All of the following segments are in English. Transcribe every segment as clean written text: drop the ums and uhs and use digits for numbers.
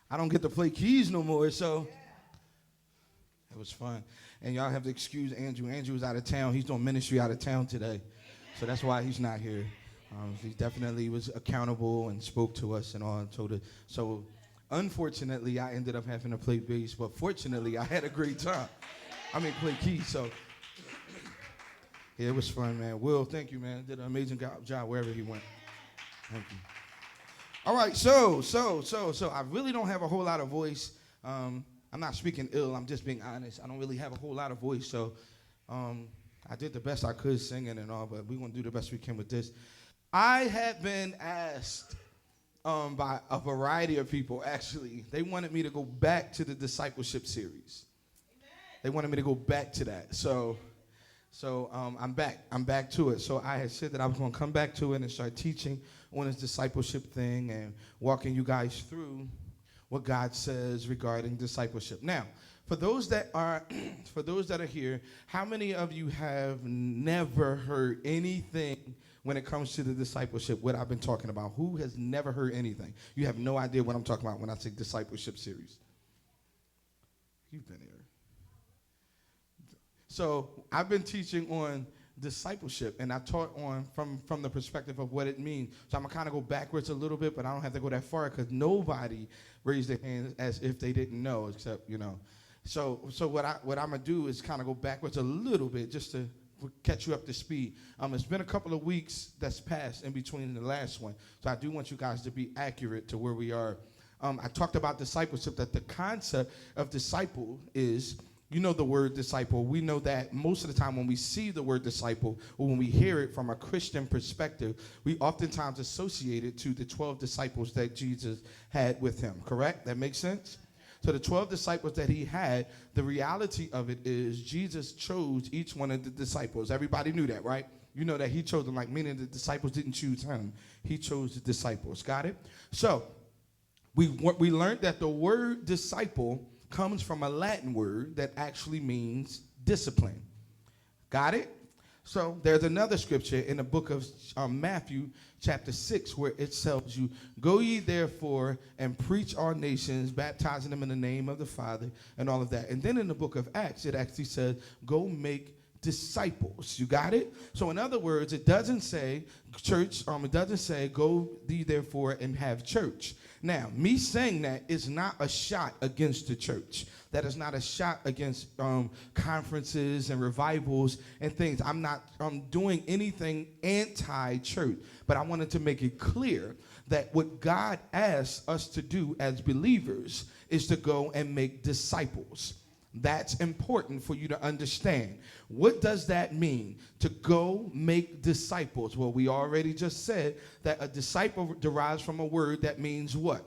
I don't get to play keys no more, so it was fun. And y'all have to excuse Andrew. Andrew's out of town. He's doing ministry out of town today, so that's why he's not here. He definitely was accountable and spoke to us and all and told us. So unfortunately, I ended up having to play bass, but fortunately, I had a great time. I mean, play keys, so yeah, it was fun, man. Will, thank you, man. Did an amazing job wherever he went. Thank you. All right, so I really don't have a whole lot of voice. I'm not speaking ill. I'm just being honest. I don't really have a whole lot of voice, so I did the best I could singing and all, but we're going to do the best we can with this. I had been asked by a variety of people, actually. They wanted me to go back to the discipleship series. They wanted me to go back to that. So I'm back. I'm back to it. So I had said that I was going to come back to it and start teaching on this discipleship thing and walking you guys through what God says regarding discipleship. Now, for those that are here, how many of you have never heard anything when it comes to the discipleship, what I've been talking about? Who has never heard anything? You have no idea what I'm talking about when I say discipleship series. You've been here. So I've been teaching on discipleship, and I taught on from the perspective of what it means. So I'm going to kind of go backwards a little bit, but I don't have to go that far because nobody raised their hands as if they didn't know, except, you know. So what I'm going to do is kind of go backwards a little bit just to catch you up to speed. It's been a couple of weeks that's passed in between the last one, so I do want you guys to be accurate to where we are. I talked about discipleship, that the concept of disciple is, you know, the word disciple. We know that most of the time when we see the word disciple or when we hear it from a Christian perspective, we oftentimes associate it to the 12 disciples that Jesus had with him, correct? That makes sense? So the 12 disciples that he had, the reality of it is Jesus chose each one of the disciples. Everybody knew that, right? You know that he chose them, like meaning the disciples didn't choose him. He chose the disciples. Got it? So we learned that the word disciple comes from a Latin word that actually means discipline. Got it? So there's another scripture in the book of Matthew chapter 6 where it tells you, go ye therefore and preach all nations, baptizing them in the name of the Father and all of that. And then in the book of Acts, it actually says, go make disciples. You got it? So in other words, it doesn't say church, it doesn't say go ye therefore and have church. Now, me saying that is not a shot against the church. That is not a shot against conferences and revivals and things. I'm not doing anything anti-church, but I wanted to make it clear that what God asks us to do as believers is to go and make disciples. That's important for you to understand. What does that mean? To go make disciples. Well, we already just said that a disciple derives from a word that means what?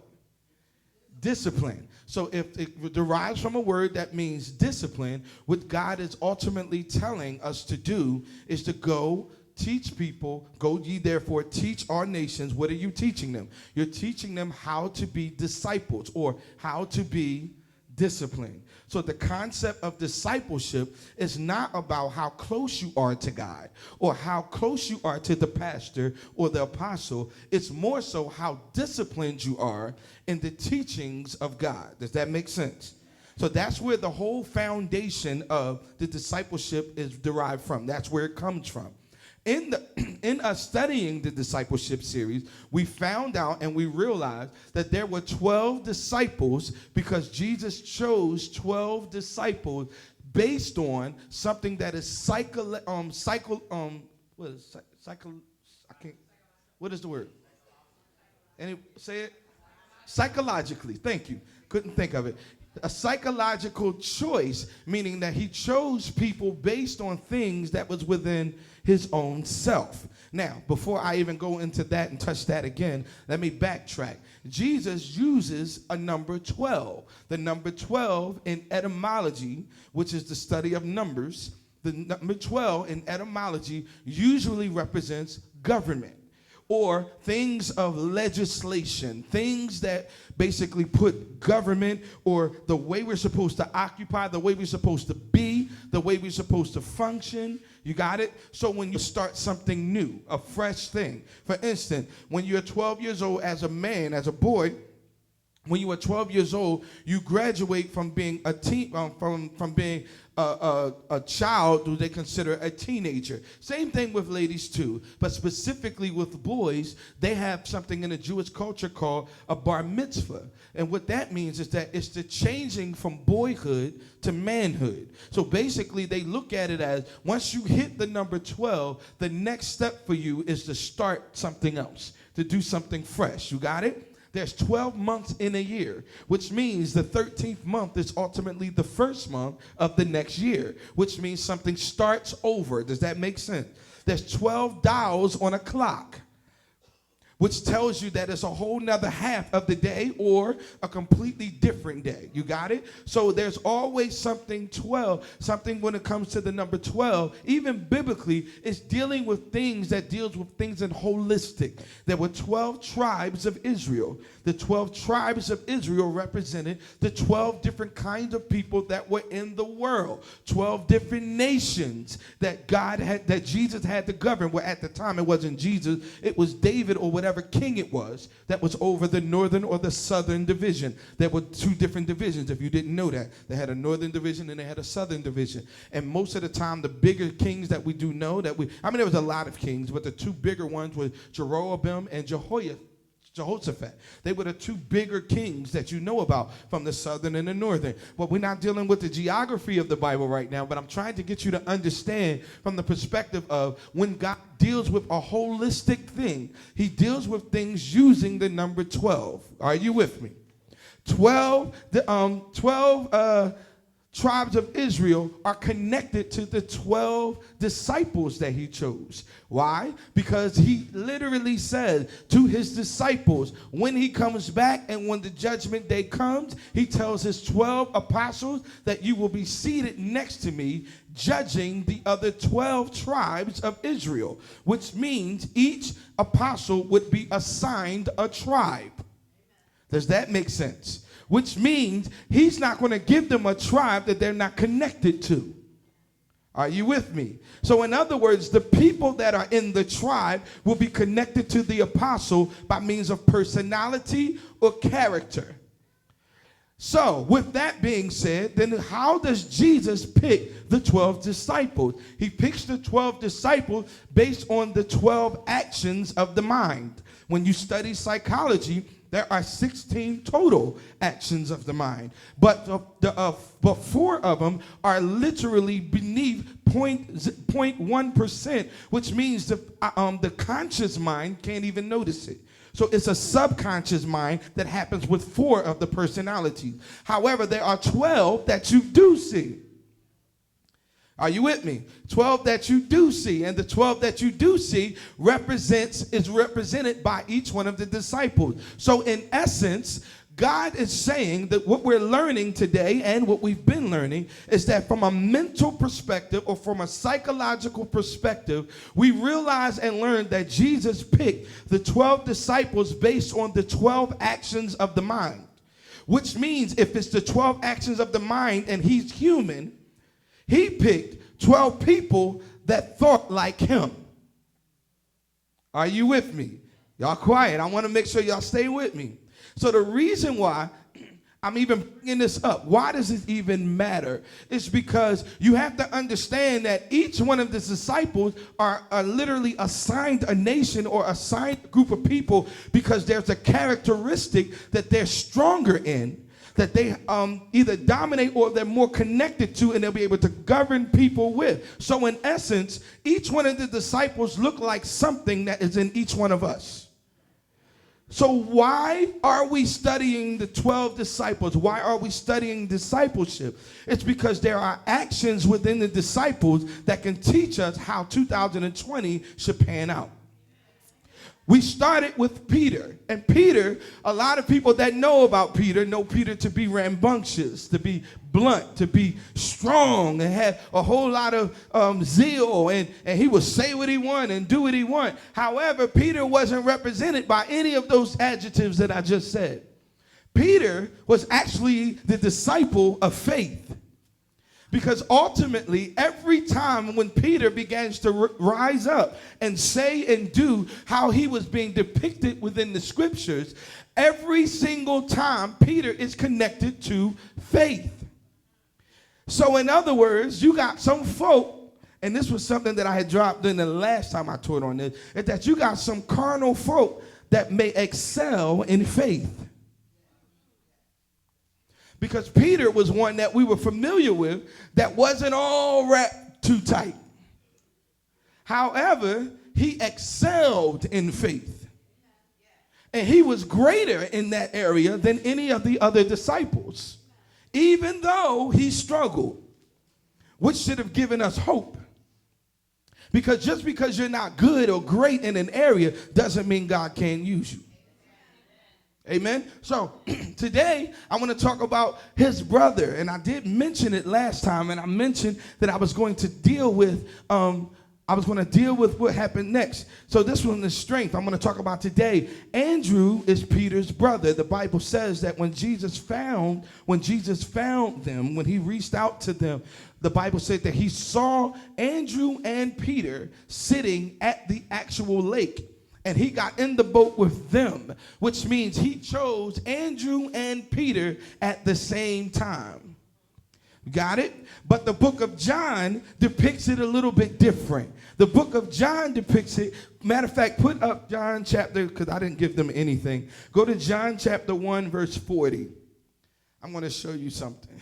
Discipline. So if it derives from a word that means discipline, what God is ultimately telling us to do is to go teach people, go ye therefore teach our nations. What are you teaching them? You're teaching them how to be disciples or how to be disciplined. So the concept of discipleship is not about how close you are to God or how close you are to the pastor or the apostle. It's more so how disciplined you are in the teachings of God. Does that make sense? So that's where the whole foundation of the discipleship is derived from. That's where it comes from. In us studying the discipleship series, we found out and we realized that there were 12 disciples because Jesus chose 12 disciples based on something that is what is the word? Say it? Psychologically. Thank you. Couldn't think of it. A psychological choice, meaning that he chose people based on things that was within his own self. Now, before I even go into that and touch that again, let me backtrack. Jesus uses a number 12. The number 12 in etymology, which is the study of numbers, the number 12 in etymology usually represents government, or things of legislation, things that basically put government or the way we're supposed to occupy, the way we're supposed to be, the way we're supposed to function. You got it? So when you start something new, a fresh thing, for instance, when you're 12 years old as a man, as a boy, when you are 12 years old, you graduate from being a teen, from being a child who they consider a teenager. Same thing with ladies too, but specifically with boys, they have something in the Jewish culture called a bar mitzvah. And what that means is that it's the changing from boyhood to manhood. So basically, they look at it as once you hit the number 12, the next step for you is to start something else, to do something fresh. You got it? There's 12 months in a year, which means the 13th month is ultimately the first month of the next year, which means something starts over. Does that make sense? There's 12 dials on a clock, which tells you that it's a whole nother half of the day or a completely different day. You got it? So there's always something 12, something when it comes to the number 12, even biblically, it's dealing with things that deals with things in holistic. There were 12 tribes of Israel. The 12 tribes of Israel represented the 12 different kinds of people that were in the world. 12 different nations that that Jesus had to govern. Well, at the time, it wasn't Jesus, it was David or whatever king it was that was over the northern or the southern division. There were two different divisions, if you didn't know that. They had a northern division and they had a southern division. And most of the time, the bigger kings that we do know there was a lot of kings, but the two bigger ones were Jeroboam and Jehoshaphat. They were the two bigger kings that you know about from the southern and the northern. But we're not dealing with the geography of the Bible right now, but I'm trying to get you to understand from the perspective of when God deals with a holistic thing, he deals with things using the number 12. Are you with me? 12 tribes of Israel are connected to the 12 disciples that he chose. Why? Because he literally said to his disciples, when he comes back and when the judgment day comes, he tells his 12 apostles that you will be seated next to me judging the other 12 tribes of Israel, which means each apostle would be assigned a tribe. Does that make sense? Which means he's not going to give them a tribe that they're not connected to. Are you with me? So in other words, the people that are in the tribe will be connected to the apostle by means of personality or character. So with that being said, then how does Jesus pick the 12 disciples? He picks the 12 disciples based on the 12 actions of the mind. When you study psychology, there are 16 total actions of the mind, but four of them are literally beneath 0.1%, which means the conscious mind can't even notice it. So it's a subconscious mind that happens with 4 of the personalities. However, there are 12 that you do see. Are you with me? 12 that you do see, and the 12 that you do see is represented by each one of the disciples. So in essence, God is saying that what we're learning today and what we've been learning is that from a mental perspective or from a psychological perspective, we realize and learn that Jesus picked the 12 disciples based on the 12 actions of the mind, which means if it's the 12 actions of the mind and he's human, he picked 12 people that thought like him. Are you with me? Y'all quiet. I want to make sure y'all stay with me. So the reason why I'm even bringing this up, why does it even matter? It's because you have to understand that each one of the disciples are literally assigned a nation or assigned a group of people because there's a characteristic that they're stronger in, that they either dominate or they're more connected to, and they'll be able to govern people with. So in essence, each one of the disciples look like something that is in each one of us. So why are we studying the 12 disciples? Why are we studying discipleship? It's because there are actions within the disciples that can teach us how 2020 should pan out. We started with Peter, and Peter, a lot of people that know about Peter know Peter to be rambunctious, to be blunt, to be strong, and had a whole lot of zeal, and he would say what he wanted and do what he wanted. However, Peter wasn't represented by any of those adjectives that I just said. Peter was actually the disciple of faith. Because ultimately, every time when Peter begins to rise up and say and do how he was being depicted within the scriptures, every single time Peter is connected to faith. So in other words, you got some folk, and this was something that I had dropped in the last time I taught on this, is that you got some carnal folk that may excel in faith. Because Peter was one that we were familiar with that wasn't all wrapped too tight. However, he excelled in faith. And he was greater in that area than any of the other disciples, even though he struggled, which should have given us hope. Because just because you're not good or great in an area doesn't mean God can't use you. Amen. So today I want to talk about his brother, and I did mention it last time, and I mentioned that I was going to deal with what happened next. So this one is strength. I'm going to talk about today. Andrew is Peter's brother. The Bible says that when Jesus found them, when he reached out to them, the Bible said that he saw Andrew and Peter sitting at the actual lake. And he got in the boat with them, which means he chose Andrew and Peter at the same time. Got it? But the book of John depicts it a little bit different. The book of John depicts it. Matter of fact, put up John chapter, because I didn't give them anything. Go to John chapter 1, verse 40. I'm going to show you something.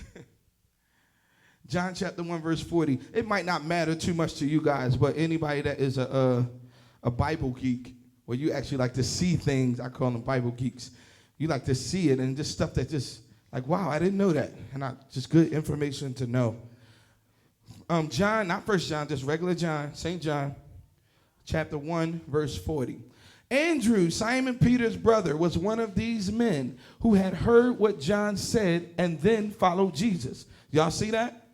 John chapter 1, verse 40. It might not matter too much to you guys, but anybody that is a Bible geek, where you actually like to see things, I call them Bible geeks. You like to see it and just stuff that just like, wow, I didn't know that. And just good information to know. John, not First John, just regular John, St. John, chapter 1, verse 40. Andrew, Simon Peter's brother, was one of these men who had heard what John said and then followed Jesus. Y'all see that?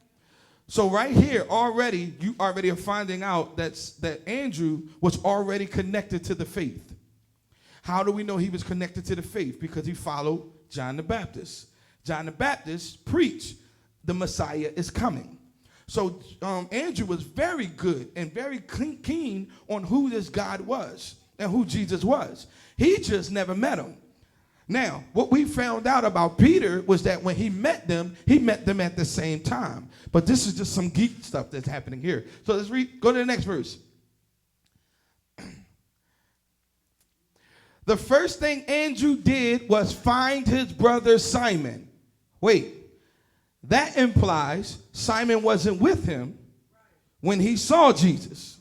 So right here, already, you already are finding out that Andrew was already connected to the faith. How do we know he was connected to the faith? Because he followed John the Baptist. John the Baptist preached the Messiah is coming. So Andrew was very good and very keen on who this God was and who Jesus was. He just never met him. Now, what we found out about Peter was that when he met them at the same time. But this is just some geek stuff that's happening here. So let's go to the next verse. The first thing Andrew did was find his brother Simon. Wait, that implies Simon wasn't with him when he saw Jesus.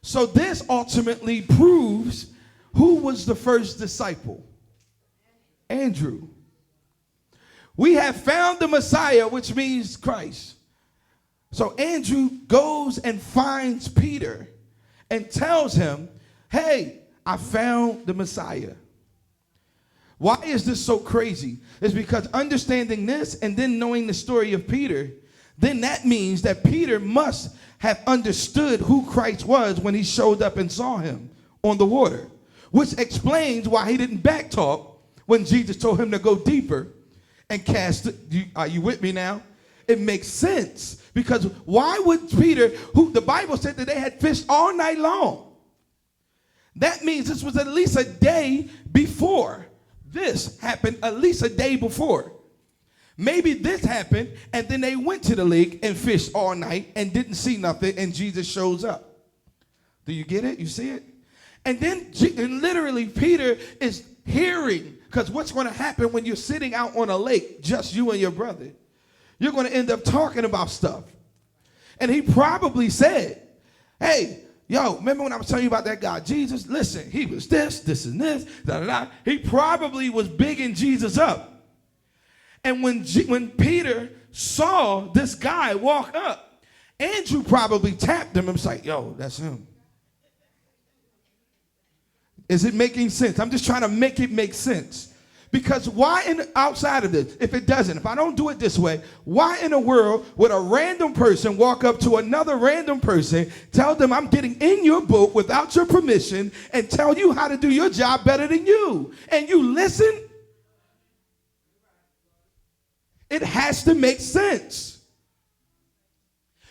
So this ultimately proves who was the first disciple? Andrew. We have found the Messiah, which means Christ. So Andrew goes and finds Peter and tells him, hey, I found the Messiah. Why is this so crazy? It's because understanding this and then knowing the story of Peter, then that means that Peter must have understood who Christ was when he showed up and saw him on the water. Which explains why he didn't backtalk when Jesus told him to go deeper and cast it. Are you with me now? It makes sense. Because why would Peter, who the Bible said that they had fished all night long? That means this was at least a day before. This happened at least a day before. Maybe this happened and then they went to the lake and fished all night and didn't see nothing and Jesus shows up. Do you get it? You see it? And then literally Peter is hearing, because what's going to happen when you're sitting out on a lake, just you and your brother? You're going to end up talking about stuff. And he probably said, hey, yo, remember when I was telling you about that guy, Jesus? Listen, he was this and this, da-da-da. He probably was bigging Jesus up. And when Peter saw this guy walk up, Andrew probably tapped him and was like, yo, that's him. Is it making sense? I'm just trying to make it make sense. Because why outside of this, if I don't do it this way, why in the world would a random person walk up to another random person, tell them I'm getting in your boat without your permission, and tell you how to do your job better than you? And you listen? It has to make sense.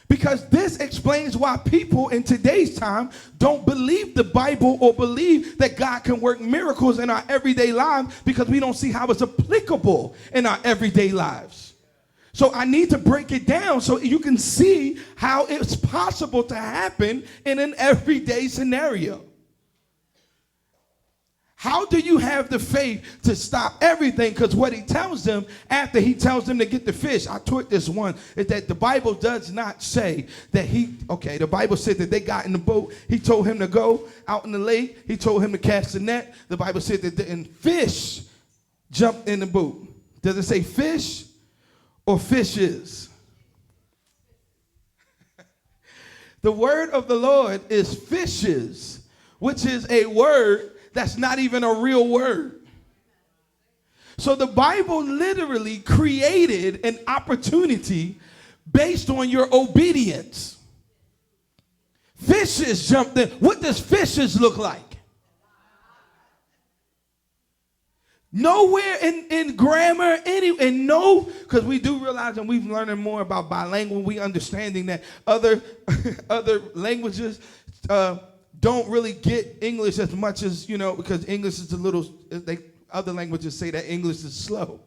Because this explains why people in today's time don't believe the Bible or believe that God can work miracles in our everyday lives, because we don't see how it's applicable in our everyday lives. So I need to break it down so you can see how it's possible to happen in an everyday scenario. How do you have the faith to stop everything? Because what he tells them after he tells them to get the fish, I taught this one, is that the Bible does not say that the Bible said that they got in the boat. He told him to go out in the lake. He told him to cast the net. The Bible said that the fish jumped in the boat. Does it say fish or fishes? The word of the Lord is fishes, which is a word that's not even a real word. So the Bible literally created an opportunity based on your obedience. Fishes jumped in. What does fishes look like? Nowhere in grammar, because we do realize, and we've learning more about bilingual, we understanding that other languages don't really get English as much as, because English is other languages say that English is slow.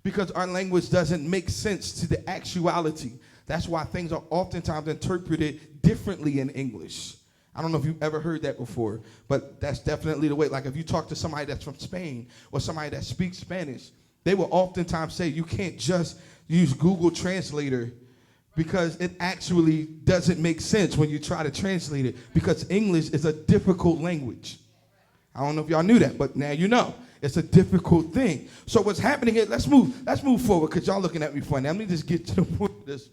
Because our language doesn't make sense to the actuality. That's why things are oftentimes interpreted differently in English. I don't know if you've ever heard that before, but that's definitely the way. Like if you talk to somebody that's from Spain or somebody that speaks Spanish, they will oftentimes say you can't just use Google Translator, because it actually doesn't make sense when you try to translate it, because English is a difficult language. I don't know if y'all knew that, but now you know. It's a difficult thing. So what's happening here, let's move forward, because y'all looking at me funny. Let me just get to the point of this.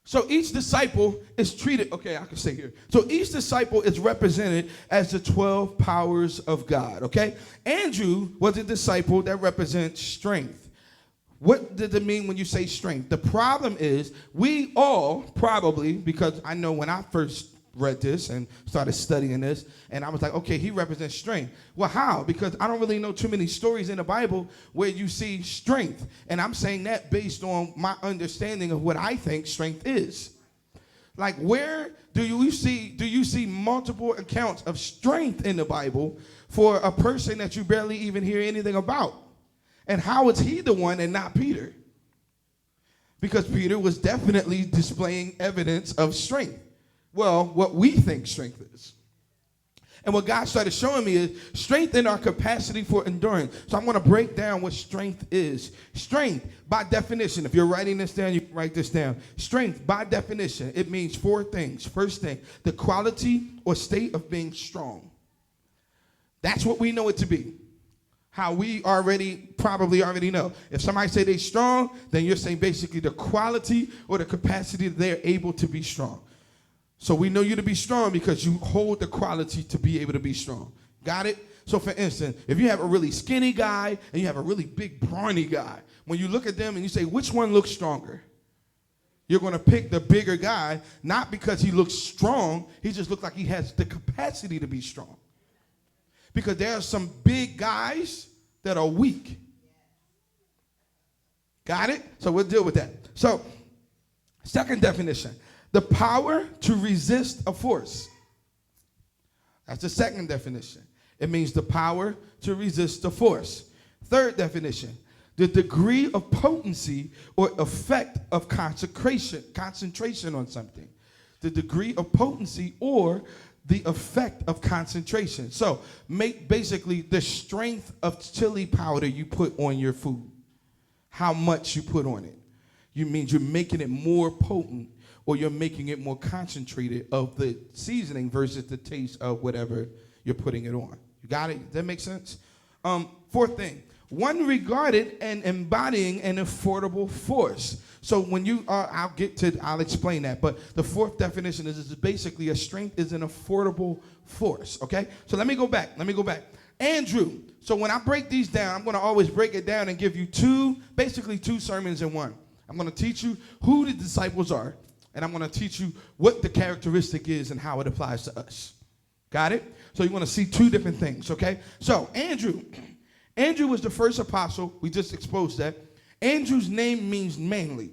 So each disciple is treated, okay, I can say here. So each disciple is represented as the 12 powers of God, okay? Andrew was a disciple that represents strength. What does it mean when you say strength? The problem is we all probably, because I know when I first read this and started studying this, and I was like, okay, he represents strength. Well, how? Because I don't really know too many stories in the Bible where you see strength. And I'm saying that based on my understanding of what I think strength is. Like, where do you see multiple accounts of strength in the Bible for a person that you barely even hear anything about? And how is he the one and not Peter? Because Peter was definitely displaying evidence of strength. Well, what we think strength is. And what God started showing me is strength in our capacity for endurance. So I'm going to break down what strength is. Strength, by definition, if you're writing this down, you can write this down. Strength, by definition, it means four things. First thing, the quality or state of being strong. That's what we know it to be. How we probably already know. If somebody say they're strong, then you're saying basically the quality or the capacity that they're able to be strong. So we know you to be strong because you hold the quality to be able to be strong. Got it? So for instance, if you have a really skinny guy and you have a really big brawny guy, when you look at them and you say, which one looks stronger? You're going to pick the bigger guy, not because he looks strong. He just looks like he has the capacity to be strong. Because there are some big guys that are weak. Got it? So we'll deal with that. So, second definition, the power to resist a force. That's the second definition. It means the power to resist a force. Third definition, the degree of potency or effect of concentration on something. The degree of potency or the effect of concentration. So basically the strength of chili powder you put on your food. How much you put on it. You means you're making it more potent, or you're making it more concentrated of the seasoning versus the taste of whatever you're putting it on. You got it? Does that make sense? Fourth thing, one regarded and embodying an affordable force. So when you I'll explain that. But the fourth definition is basically a strength is an affordable force. Okay? So let me go back. Andrew. So when I break these down, I'm going to always break it down and give you two sermons in one. I'm going to teach you who the disciples are, and I'm going to teach you what the characteristic is and how it applies to us. Got it? So you want to see two different things, okay? So Andrew was the first apostle. We just exposed that. Andrew's name means manly.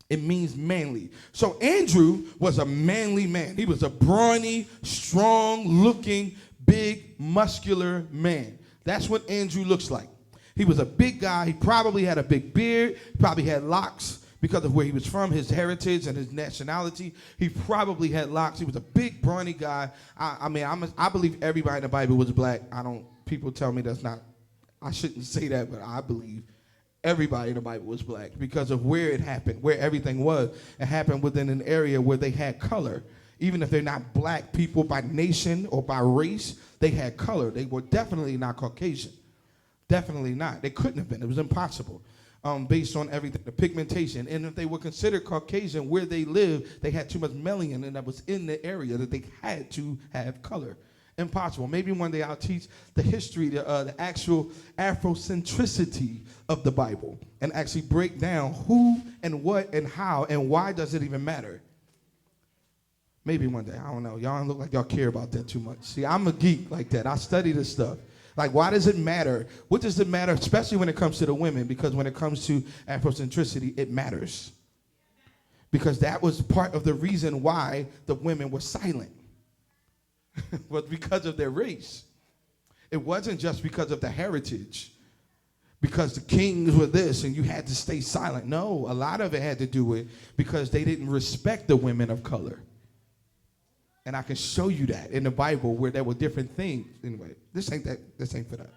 It means manly. So Andrew was a manly man. He was a brawny, strong-looking, big, muscular man. That's what Andrew looks like. He was a big guy. He probably had a big beard. He probably had locks because of where he was from, his heritage and his nationality. He probably had locks. He was a big, brawny guy. I believe everybody in the Bible was black. People tell me that's not, I shouldn't say that, but I believe everybody in the Bible was black because of where it happened, where everything was. It happened within an area where they had color. Even if they're not black people by nation or by race, they had color. They were definitely not Caucasian. Definitely not. They couldn't have been. It was impossible based on everything, the pigmentation. And if they were considered Caucasian, where they lived, they had too much melanin that was in the area that they had to have color. Impossible. Maybe one day I'll teach the history, the actual Afrocentricity of the Bible and actually break down who and what and how and why does it even matter. Maybe one day. I don't know. Y'all don't look like y'all care about that too much. See, I'm a geek like that. I study this stuff. Like, why does it matter? What does it matter, especially when it comes to the women? Because when it comes to Afrocentricity, it matters. Because that was part of the reason why the women were silent. Was because of their race. It wasn't just because of the heritage. Because the kings were this and you had to stay silent. No, a lot of it had to do with because they didn't respect the women of color. And I can show you that in the Bible where there were different things. Anyway, this ain't for that.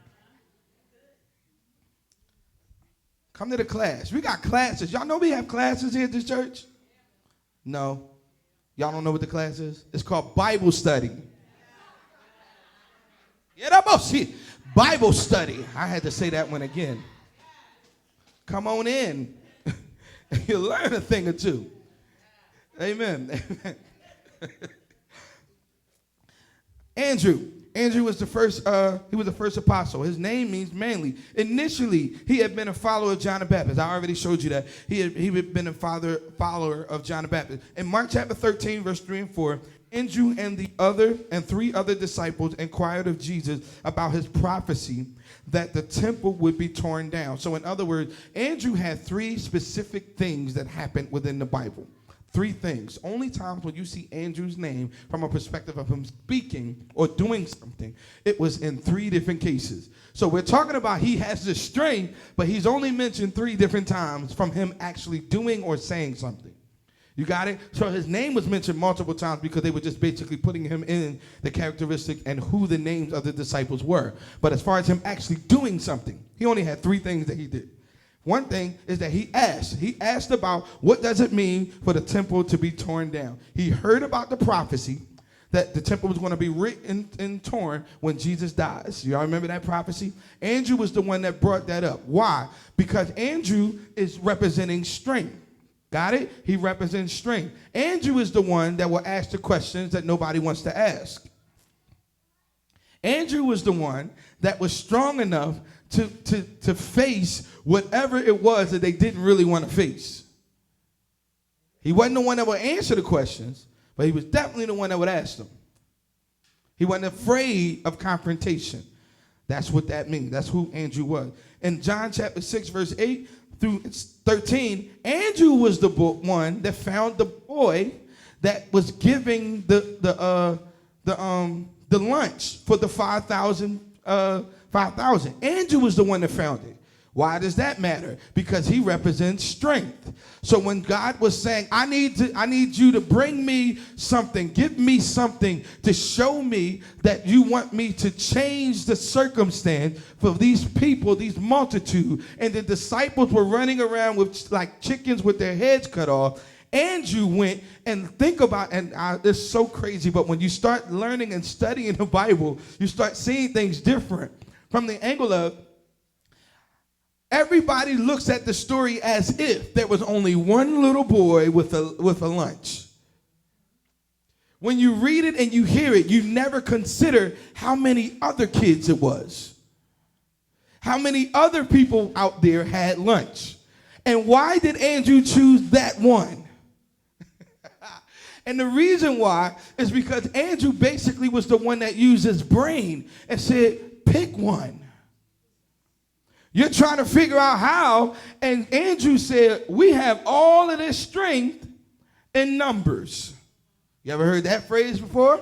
Come to the class. We got classes. Y'all know we have classes here at this church? No. Y'all don't know what the class is? It's called Bible study. Bible study. I had to say that one again. Come on in. You'll learn a thing or two. Amen. Andrew was the first, he was the first apostle. His name means manly. Initially, he had been a follower of John the Baptist. I already showed you that. He had been a follower of John the Baptist. In Mark chapter 13, verse 3 and 4, Andrew and 3 other disciples inquired of Jesus about his prophecy that the temple would be torn down. So in other words, Andrew had 3 specific things that happened within the Bible. 3 things. Only times when you see Andrew's name from a perspective of him speaking or doing something, it was in 3 different cases. So we're talking about he has the strength, but he's only mentioned 3 different times from him actually doing or saying something. You got it? So his name was mentioned multiple times because they were just basically putting him in the characteristic and who the names of the disciples were. But as far as him actually doing something, he only had 3 things that he did. One thing is that he asked about what does it mean for the temple to be torn down. He heard about the prophecy that the temple was going to be written and torn when Jesus dies. Y'all remember that prophecy? Andrew was the one that brought that up. Why? Because Andrew is representing strength. Got it? He represents strength. Andrew is the one that will ask the questions that nobody wants to ask. Andrew was the one that was strong enough to face whatever it was that they didn't really want to face. He wasn't the one that would answer the questions, but he was definitely the one that would ask them. He wasn't afraid of confrontation. That's what that means. That's who Andrew was. In John chapter 6, verse 8 through 13, Andrew was the one that found the boy that was giving the lunch for the 5,000. Andrew was the one that found it. Why does that matter? Because he represents strength. So when God was saying, I need you to bring me something, give me something to show me that you want me to change the circumstance for these people, these multitude, and the disciples were running around with like chickens with their heads cut off. Andrew went and think about, and it's so crazy, but when you start learning and studying the Bible, you start seeing things different from the angle of everybody looks at the story as if there was only one little boy with a lunch. When you read it and you hear it, you never consider how many other kids it was. How many other people out there had lunch. And why did Andrew choose that one? And the reason why is because Andrew basically was the one that used his brain and said, pick one. You're trying to figure out how. And Andrew said, we have all of this strength in numbers. You ever heard that phrase before?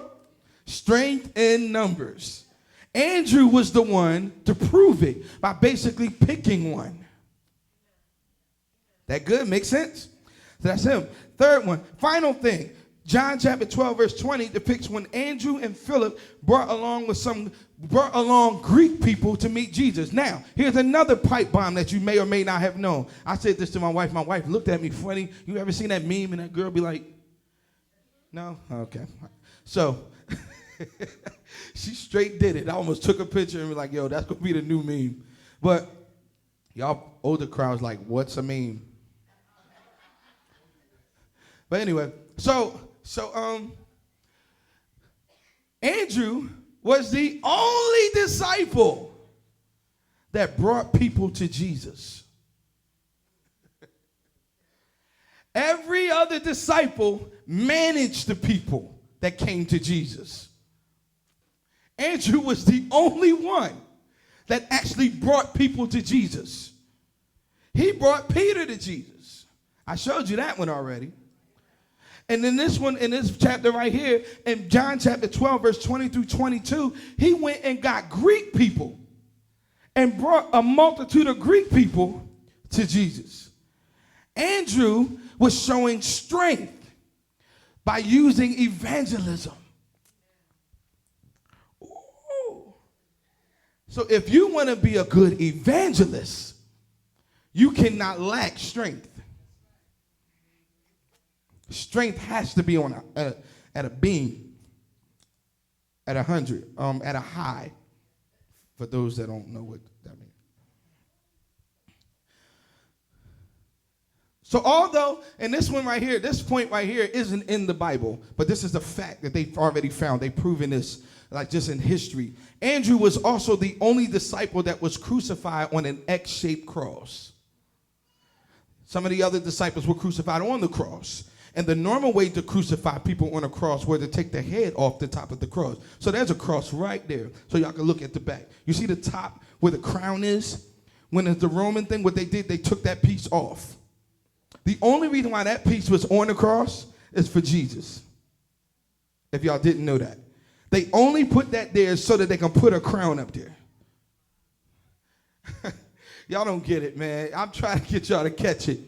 Strength in numbers. Andrew was the one to prove it by basically picking one. That good? Make sense? So that's him. Third one, final thing. John chapter 12, verse 20 depicts when Andrew and Philip brought along Greek people to meet Jesus. Now, here's another pipe bomb that you may or may not have known. I said this to my wife. My wife looked at me funny. You ever seen that meme and that girl be like, no? Okay. So, she straight did it. I almost took a picture and was like, yo, that's going to be the new meme. But y'all older crowds like, what's a meme? But anyway, so Andrew was the only disciple that brought people to Jesus. Every other disciple managed the people that came to Jesus. Andrew was the only one that actually brought people to Jesus. He brought Peter to Jesus. I showed you that one already. And in this one, in this chapter right here, in John chapter 12, verse 20 through 22, he went and got Greek people and brought a multitude of Greek people to Jesus. Andrew was showing strength by using evangelism. Ooh. So if you want to be a good evangelist, you cannot lack strength. Strength has to be on at a beam, at 100, at a high, for those that don't know what that means. So although, and this one right here, this point right here isn't in the Bible, but this is a fact that they've already found. They've proven this, like just in history. Andrew was also the only disciple that was crucified on an X-shaped cross. Some of the other disciples were crucified on the cross. And the normal way to crucify people on a cross was to take the head off the top of the cross. So there's a cross right there. So y'all can look at the back. You see the top where the crown is? When it's the Roman thing, what they did, they took that piece off. The only reason why that piece was on the cross is for Jesus. If y'all didn't know that. They only put that there so that they can put a crown up there. Y'all don't get it, man. I'm trying to get y'all to catch it.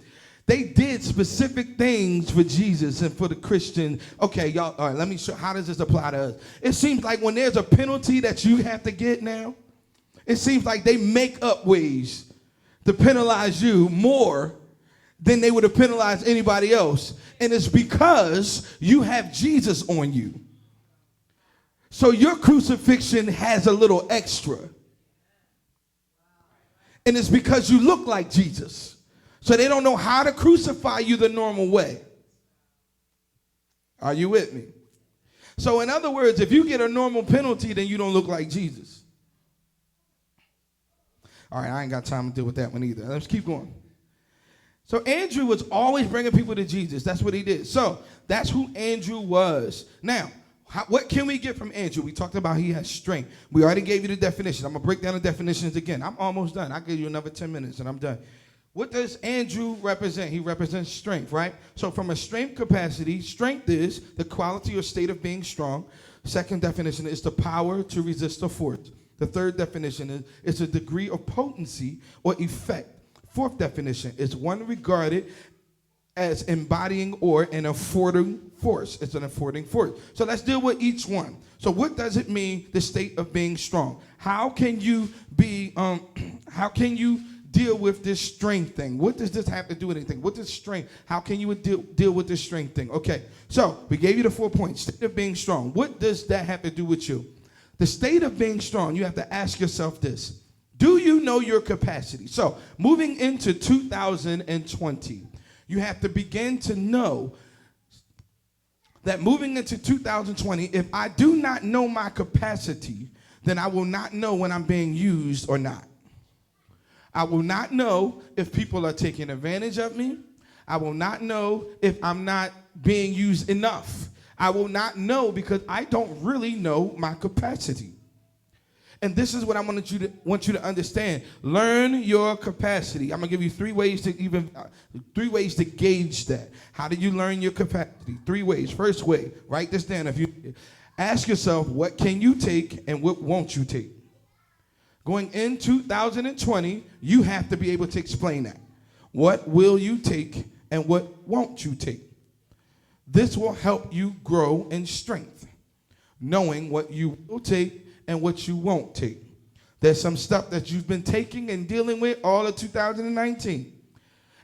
They did specific things for Jesus and for the Christian. Okay, y'all, all right, let me show, how does this apply to us? It seems like when there's a penalty that you have to get now, it seems like they make up ways to penalize you more than they would have penalized anybody else. And it's because you have Jesus on you. So your crucifixion has a little extra. And it's because you look like Jesus. So they don't know how to crucify you the normal way. Are you with me? So in other words, if you get a normal penalty, then you don't look like Jesus. All right, I ain't got time to deal with that one either. Let's keep going. So Andrew was always bringing people to Jesus. That's what he did. So that's who Andrew was. Now, what can we get from Andrew? We talked about he has strength. We already gave you the definition. I'm going to break down the definitions again. I'm almost done. I'll give you another 10 minutes and I'm done. What does Andrew represent? He represents strength, right? So from a strength capacity, strength is the quality or state of being strong. Second definition is the power to resist a force. The third definition is it's a degree of potency or effect. Fourth definition is one regarded as embodying or an affording force. It's an affording force. So let's deal with each one. So what does it mean, the state of being strong? How can you be, deal with this strength thing? What does this have to do with anything? What does strength, how can you deal with this strength thing? Okay, so we gave you the 4 points. State of being strong. What does that have to do with you? The state of being strong, you have to ask yourself this. Do you know your capacity? So moving into 2020, you have to begin to know that moving into 2020, if I do not know my capacity, then I will not know when I'm being used or not. I will not know if people are taking advantage of me. I will not know if I'm not being used enough. I will not know because I don't really know my capacity. And this is what I want you to understand. Learn your capacity. I'm gonna give you three ways to gauge that. How do you learn your capacity? 3 ways. First way, write this down. If you ask yourself, what can you take and what won't you take? Going in 2020, you have to be able to explain that. What will you take and what won't you take? This will help you grow in strength, knowing what you will take and what you won't take. There's some stuff that you've been taking and dealing with all of 2019.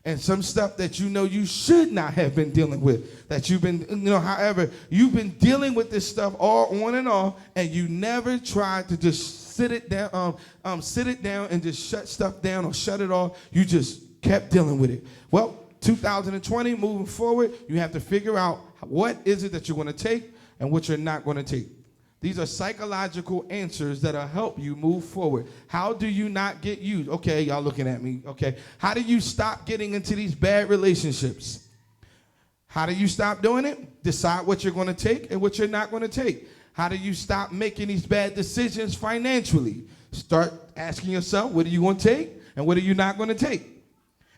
And some stuff that you know you should not have been dealing with, that you've been, however, you've been dealing with this stuff all on and off, and you never tried to just sit it down and just shut stuff down or shut it off. You just kept dealing with it. Well, 2020, moving forward, you have to figure out what is it that you're going to take and what you're not going to take. These are psychological answers that'll help you move forward. How do you not get used? Okay, y'all looking at me. Okay. How do you stop getting into these bad relationships? How do you stop doing it? Decide what you're going to take and what you're not going to take. How do you stop making these bad decisions financially? Start asking yourself, what are you going to take and what are you not going to take?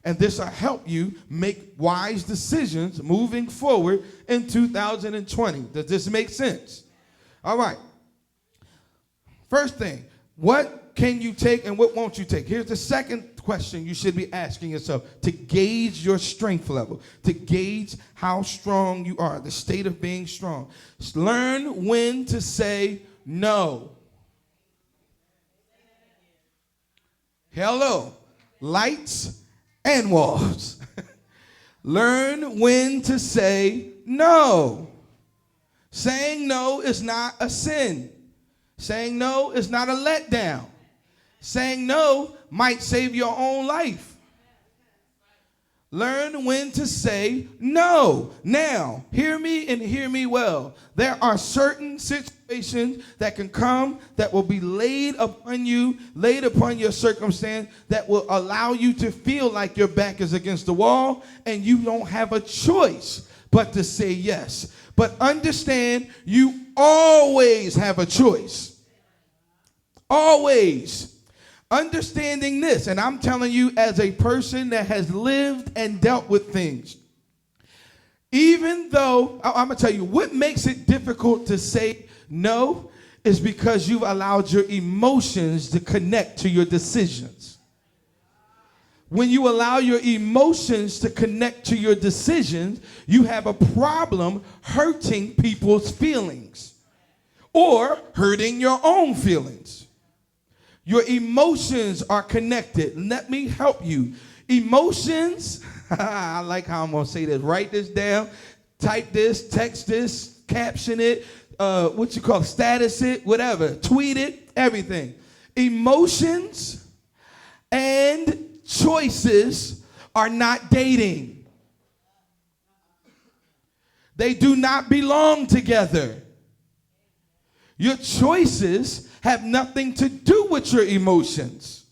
And this will help you make wise decisions moving forward in 2020. Does this make sense? All right. First thing, what can you take and what won't you take? Here's the second question you should be asking yourself to gauge your strength level, to gauge how strong you are, the state of being strong. Learn when to say no. Hello. Lights and walls. Learn when to say no. Saying no is not a sin. Saying no is not a letdown. Saying no might save your own life. Learn when to say no. Now, hear me and hear me well. There are certain situations that can come that will be laid upon your circumstance, that will allow you to feel like your back is against the wall and you don't have a choice but to say yes. But understand, you always have a choice. Always. Understanding this, and I'm telling you as a person that has lived and dealt with things, even though, I'm going to tell you, what makes it difficult to say no is because you've allowed your emotions to connect to your decisions. When you allow your emotions to connect to your decisions, you have a problem hurting people's feelings or hurting your own feelings. Your emotions are connected. Let me help you. Emotions, I like how I'm going to say this. Write this down, type this, text this, caption it, status it, whatever, tweet it, everything. Emotions and choices are not dating. They do not belong together. Your choices have nothing to do with your emotions.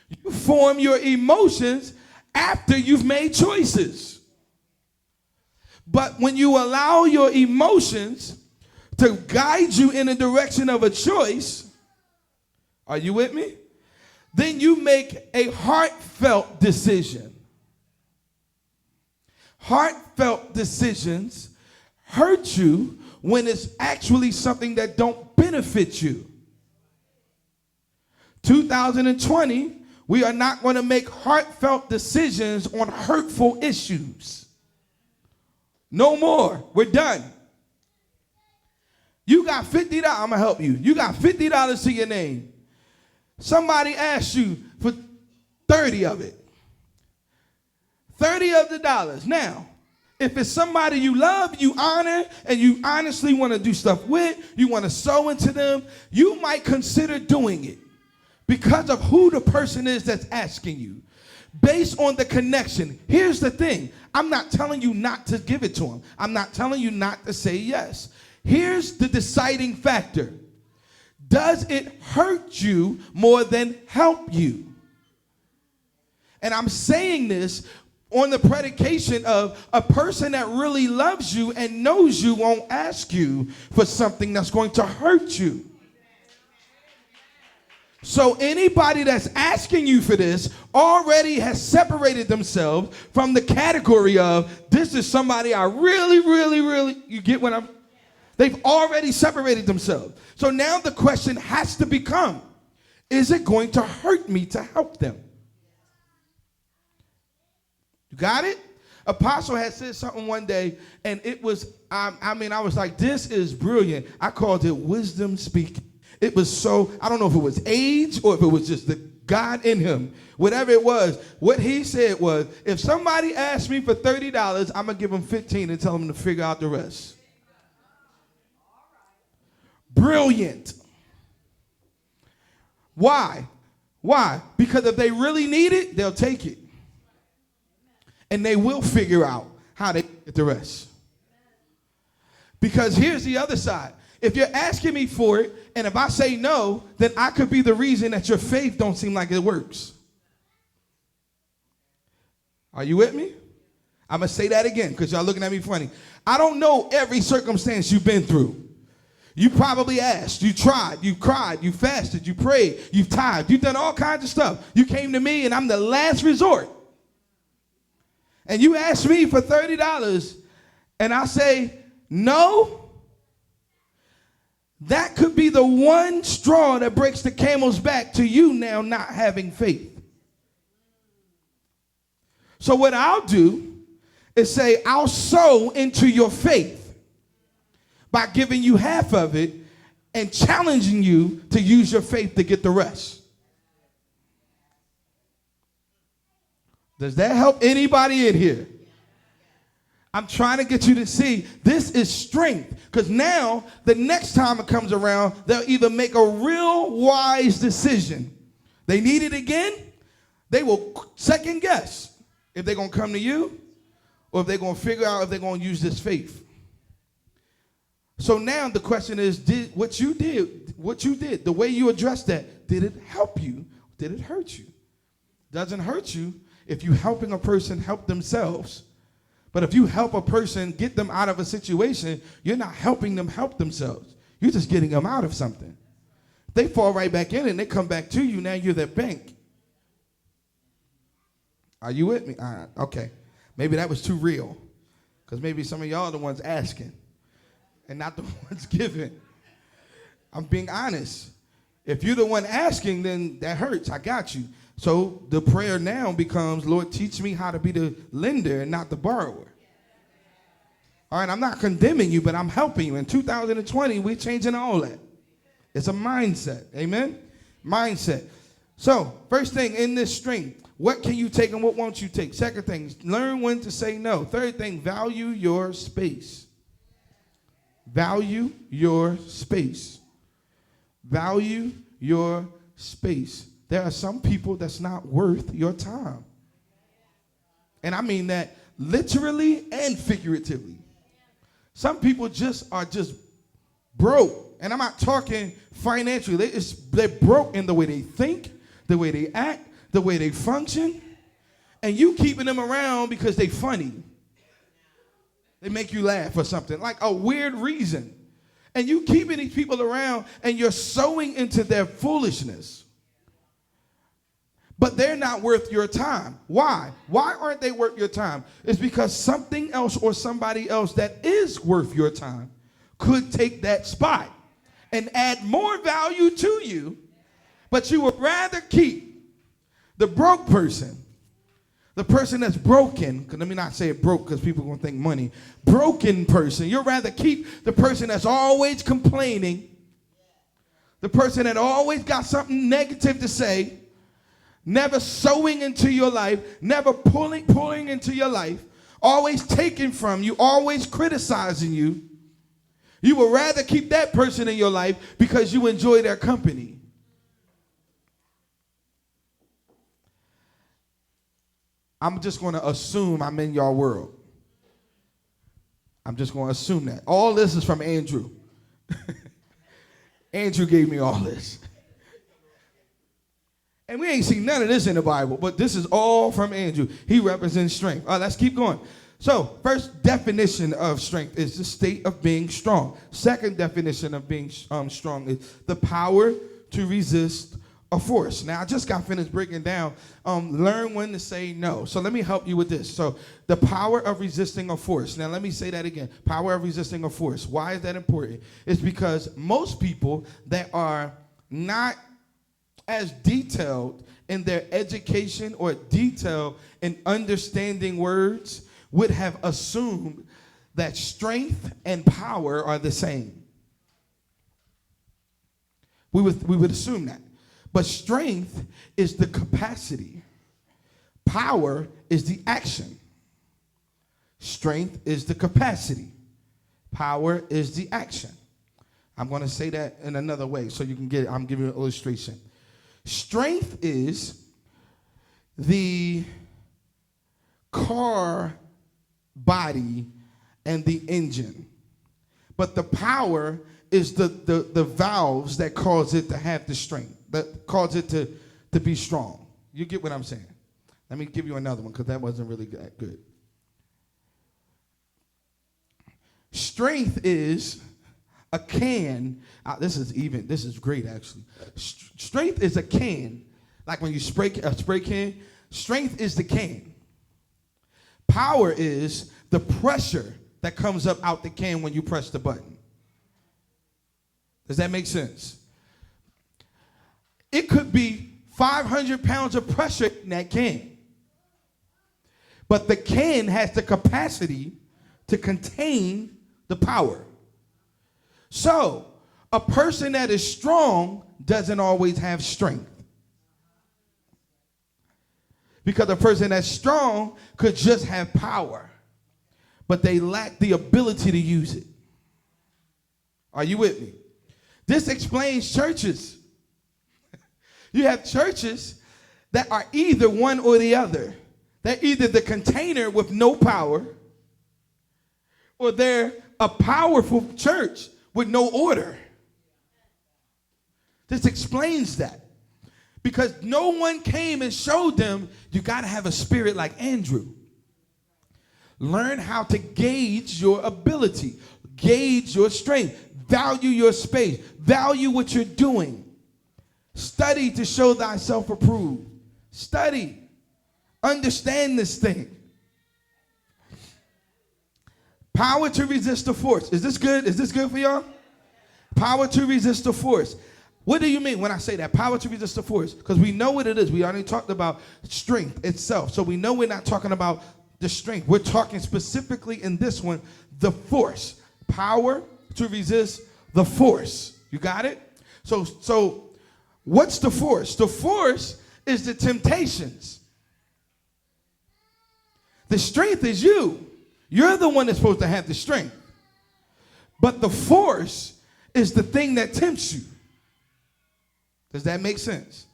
You form your emotions after you've made choices. But when you allow your emotions to guide you in the direction of a choice, are you with me? Then you make a heartfelt decision. Heartfelt decisions hurt you when it's actually something that don't benefit you. 2020, we are not going to make heartfelt decisions on hurtful issues. No more. We're done. You got $50. I'm going to help you. You got $50 to your name. Somebody asked you for 30 of it. 30 of the dollars. Now, if it's somebody you love, you honor, and you honestly want to do stuff with, you want to sow into them, you might consider doing it because of who the person is that's asking you. Based on the connection. Here's the thing. I'm not telling you not to give it to them. I'm not telling you not to say yes. Here's the deciding factor. Does it hurt you more than help you? And I'm saying this on the predication of a person that really loves you and knows you won't ask you for something that's going to hurt you. So anybody that's asking you for this already has separated themselves from the category of, this is somebody I really, really, really, you get what I'm, they've already separated themselves. So now the question has to become, is it going to hurt me to help them? You got it? Apostle had said something one day, and it was, I was like, this is brilliant. I called it wisdom speaking. It was so, I don't know if it was age or if it was just the God in him. Whatever it was, what he said was, if somebody asks me for $30, I'm going to give them 15 and tell them to figure out the rest. Brilliant. Why? Why? Because if they really need it, they'll take it. And they will figure out how to get the rest. Because here's the other side. If you're asking me for it, and if I say no, then I could be the reason that your faith don't seem like it works. Are you with me? I'm going to say that again because y'all looking at me funny. I don't know every circumstance you've been through. You probably asked, you tried, you cried, you fasted, you prayed, you've tithed, you've done all kinds of stuff. You came to me and I'm the last resort. And you ask me for $30 and I say no. That could be the one straw that breaks the camel's back to you now not having faith. So what I'll do is say, I'll sow into your faith by giving you half of it and challenging you to use your faith to get the rest. Does that help anybody in here? I'm trying to get you to see this is strength, because now the next time it comes around, they'll either make a real wise decision. They need it again, they will second guess if they're going to come to you or if they're going to figure out if they're going to use this faith. So now the question is, what you did, the way you addressed that, did it help you? Did it hurt you? Doesn't hurt you if you're helping a person help themselves. But if you help a person get them out of a situation, you're not helping them help themselves. You're just getting them out of something. They fall right back in and they come back to you. Now you're their bank. Are you with me? Okay. Maybe that was too real. Because maybe some of y'all are the ones asking and not the ones giving. I'm being honest. If you're the one asking, then that hurts. I got you. So the prayer now becomes, Lord, teach me how to be the lender and not the borrower. All right, I'm not condemning you, but I'm helping you. In 2020, we're changing all that. It's a mindset. Amen? Mindset. So first thing in this string, what can you take and what won't you take? Second thing, learn when to say no. Third thing, value your space. Value your space. Value your space. There are some people that's not worth your time. And I mean that literally and figuratively. Some people are just broke. And I'm not talking financially. They're broke in the way they think, the way they act, the way they function. And you keeping them around because they funny. They make you laugh or something, like a weird reason. And you keeping these people around and you're sowing into their foolishness. But they're not worth your time. Why? Why aren't they worth your time? It's because something else or somebody else that is worth your time could take that spot and add more value to you, but you would rather keep the broke person, the person that's broken, because let me not say it broke because people are going to think money, broken person. You'd rather keep the person that's always complaining, the person that always got something negative to say, never sowing into your life, never pulling into your life, always taking from you, always criticizing you. You would rather keep that person in your life because you enjoy their company. I'm just going to assume I'm in your world. I'm just going to assume that. All this is from Andrew. Andrew gave me all this. And we ain't seen none of this in the Bible, but this is all from Andrew. He represents strength. All right, let's keep going. So, first definition of strength is the state of being strong. Second definition of being strong is the power to resist a force. Now, I just got finished breaking down, learn when to say no. So let me help you with this. So the power of resisting a force. Now, let me say that again. Power of resisting a force. Why is that important? It's because most people that are not as detailed in their education or detailed in understanding words would have assumed that strength and power are the same. We would assume that. But strength is the capacity. Power is the action. Strength is the capacity. Power is the action. I'm going to say that in another way so you can get it. I'm giving you an illustration. Strength is the car body and the engine. But the power is the valves that cause it to have the strength, that cause it to be strong. You get what I'm saying? Let me give you another one because that wasn't really good. Strength is a can. This is great actually. Strength is a can, like when you spray can. Strength is the can. Power is the pressure that comes up out the can when you press the button. Does that make sense? It could be 500 pounds of pressure in that can. But the can has the capacity to contain the power. So, a person that is strong doesn't always have strength. Because a person that's strong could just have power, but they lack the ability to use it. Are you with me? This explains churches. You have churches that are either one or the other. They're either the container with no power, or they're a powerful church with no order. This explains that. Because no one came and showed them you got to have a spirit like Andrew. Learn how to gauge your ability, gauge your strength, value your space, value what you're doing. Study to show thyself approved. Study. Understand this thing. Power to resist the force. Is this good? Is this good for y'all? Power to resist the force. What do you mean when I say that? Power to resist the force. Because we know what it is. We already talked about strength itself. So we know we're not talking about the strength. We're talking specifically in this one, the force. Power to resist the force. You got it? So what's the force? The force is the temptations. The strength is you. You're the one that's supposed to have the strength. But the force is the thing that tempts you. Does that make sense?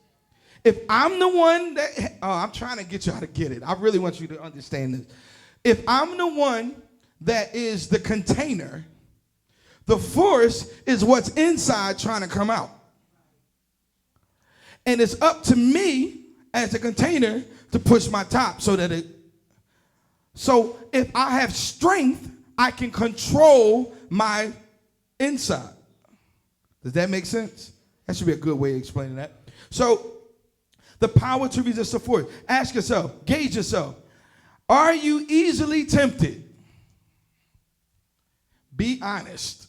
If I'm the one that, I'm trying to get y'all to get it. I really want you to understand this. If I'm the one that is the container, the force is what's inside trying to come out. And it's up to me as a container to push my top so if I have strength, I can control my inside. Does that make sense? That should be a good way of explaining that. So, the power to resist the force. Ask yourself, gauge yourself. Are you easily tempted? Be honest.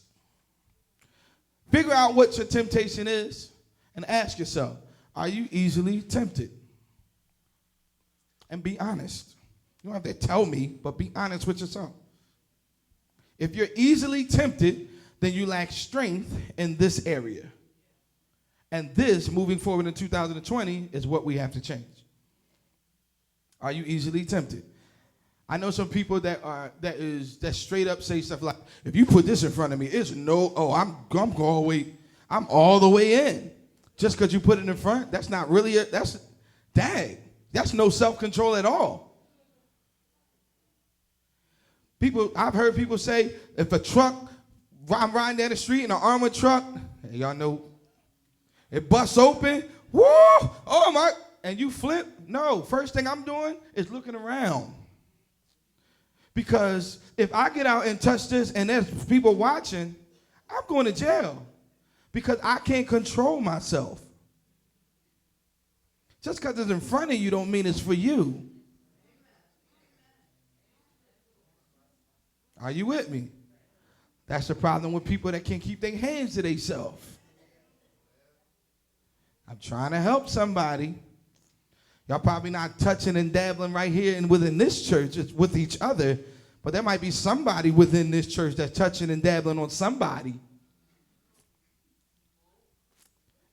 Figure out what your temptation is and ask yourself, are you easily tempted? And be honest. You don't have to tell me, but be honest with yourself. If you're easily tempted, then you lack strength in this area. And this, moving forward in 2020, is what we have to change. Are you easily tempted? I know some people that straight up say stuff like, if you put this in front of me, it's no, I'm all the way in. Just because you put it in front, that's not really that's no self-control at all. I've heard people say, if a truck, I'm riding down the street in an armored truck, and y'all know, it busts open, whoo, oh my, and you flip. No, first thing I'm doing is looking around. Because if I get out and touch this and there's people watching, I'm going to jail. Because I can't control myself. Just because it's in front of you don't mean it's for you. Are you with me? That's the problem with people that can't keep their hands to themselves. I'm trying to help somebody. Y'all probably not touching and dabbling right here and within this church, it's with each other, but there might be somebody within this church that's touching and dabbling on somebody.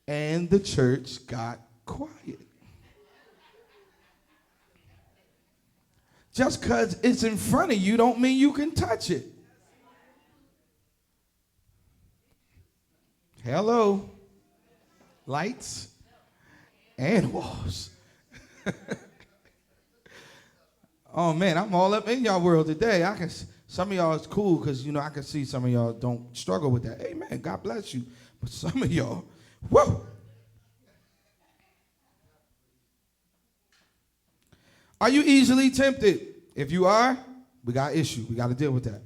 And the church got quiet. Just because it's in front of you don't mean you can touch it. Hello. Lights and walls. Oh man, I'm all up in y'all world today. Some of y'all is cool because I can see some of y'all don't struggle with that. Amen. God bless you. But some of y'all, whoa. Are you easily tempted? If you are, we got issue. We got to deal with that.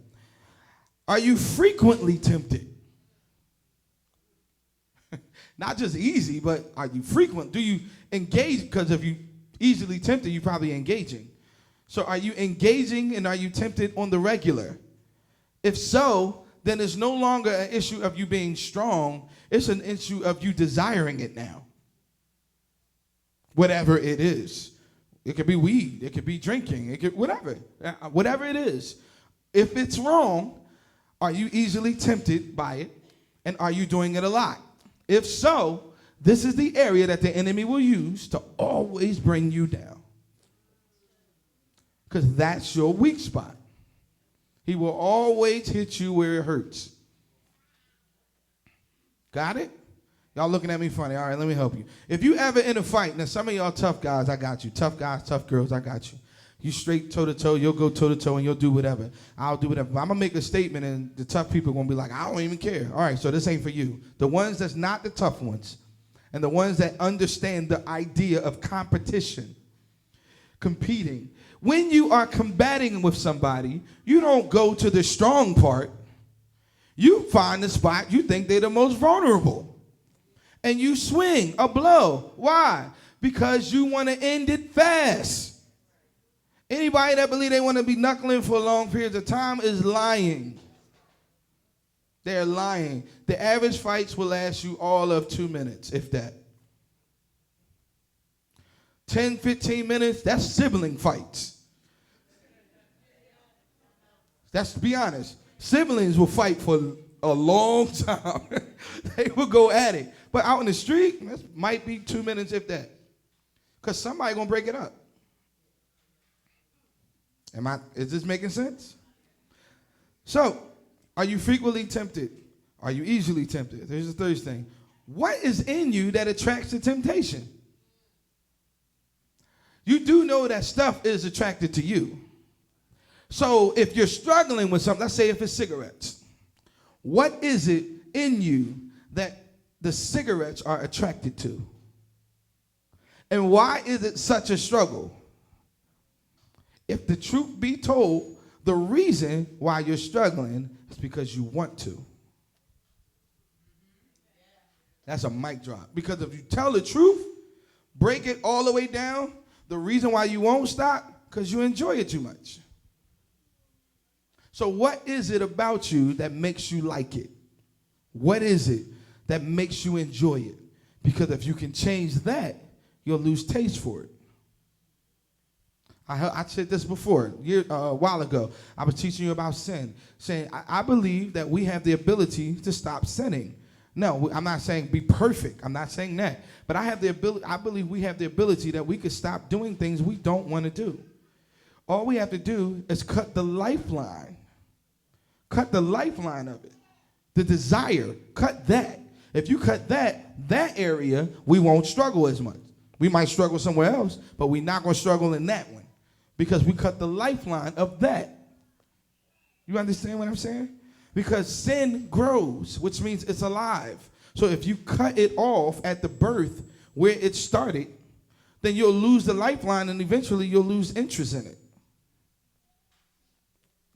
Are you frequently tempted? Not just easy, but are you frequent? Do you engage? Because if you easily tempted, you're probably engaging. So are you engaging and are you tempted on the regular? If so, then it's no longer an issue of you being strong. It's an issue of you desiring it now. Whatever it is. It could be weed. It could be drinking. It could, whatever. Whatever it is. If it's wrong, are you easily tempted by it? And are you doing it a lot? If so, this is the area that the enemy will use to always bring you down. Because that's your weak spot. He will always hit you where it hurts. Got it? Y'all looking at me funny. All right, let me help you. If you ever in a fight, now some of y'all tough guys, I got you. Tough guys, tough girls, I got you. You straight toe-to-toe, you'll go toe-to-toe and you'll do whatever. I'll do whatever. I'm going to make a statement and the tough people are going to be like, I don't even care. All right, so this ain't for you. The ones that's not the tough ones and the ones that understand the idea of competition, competing. When you are combating with somebody, you don't go to the strong part. You find the spot you think they're the most vulnerable. And you swing a blow. Why? Because you want to end it fast. Anybody that believe they want to be knuckling for long periods of time is lying. They're lying. The average fights will last you all of 2 minutes, if that. 10, 15 minutes, that's sibling fights. Let's be honest. Siblings will fight for a long time. They will go at it. But out in the street, that might be 2 minutes, if that. Because somebody going to break it up. Is this making sense? So, are you frequently tempted? Are you easily tempted? There's the third thing. What is in you that attracts the temptation? You do know that stuff is attracted to you. So, if you're struggling with something, let's say if it's cigarettes, what is it in you that the cigarettes are attracted to? And why is it such a struggle? If the truth be told, the reason why you're struggling is because you want to. That's a mic drop. Because if you tell the truth, break it all the way down, the reason why you won't stop, because you enjoy it too much. So what is it about you that makes you like it? What is it that makes you enjoy it? Because if you can change that, you'll lose taste for it. I said this before, a while ago. I was teaching you about sin, saying I believe that we have the ability to stop sinning. No, I'm not saying be perfect. I'm not saying that. But I believe we have the ability that we could stop doing things we don't want to do. All we have to do is cut the lifeline. Cut the lifeline of it. The desire, cut that. If you cut that area, we won't struggle as much. We might struggle somewhere else, but we're not going to struggle in that one. Because we cut the lifeline of that. You understand what I'm saying? Because sin grows, which means it's alive. So if you cut it off at the birth where it started, then you'll lose the lifeline and eventually you'll lose interest in it.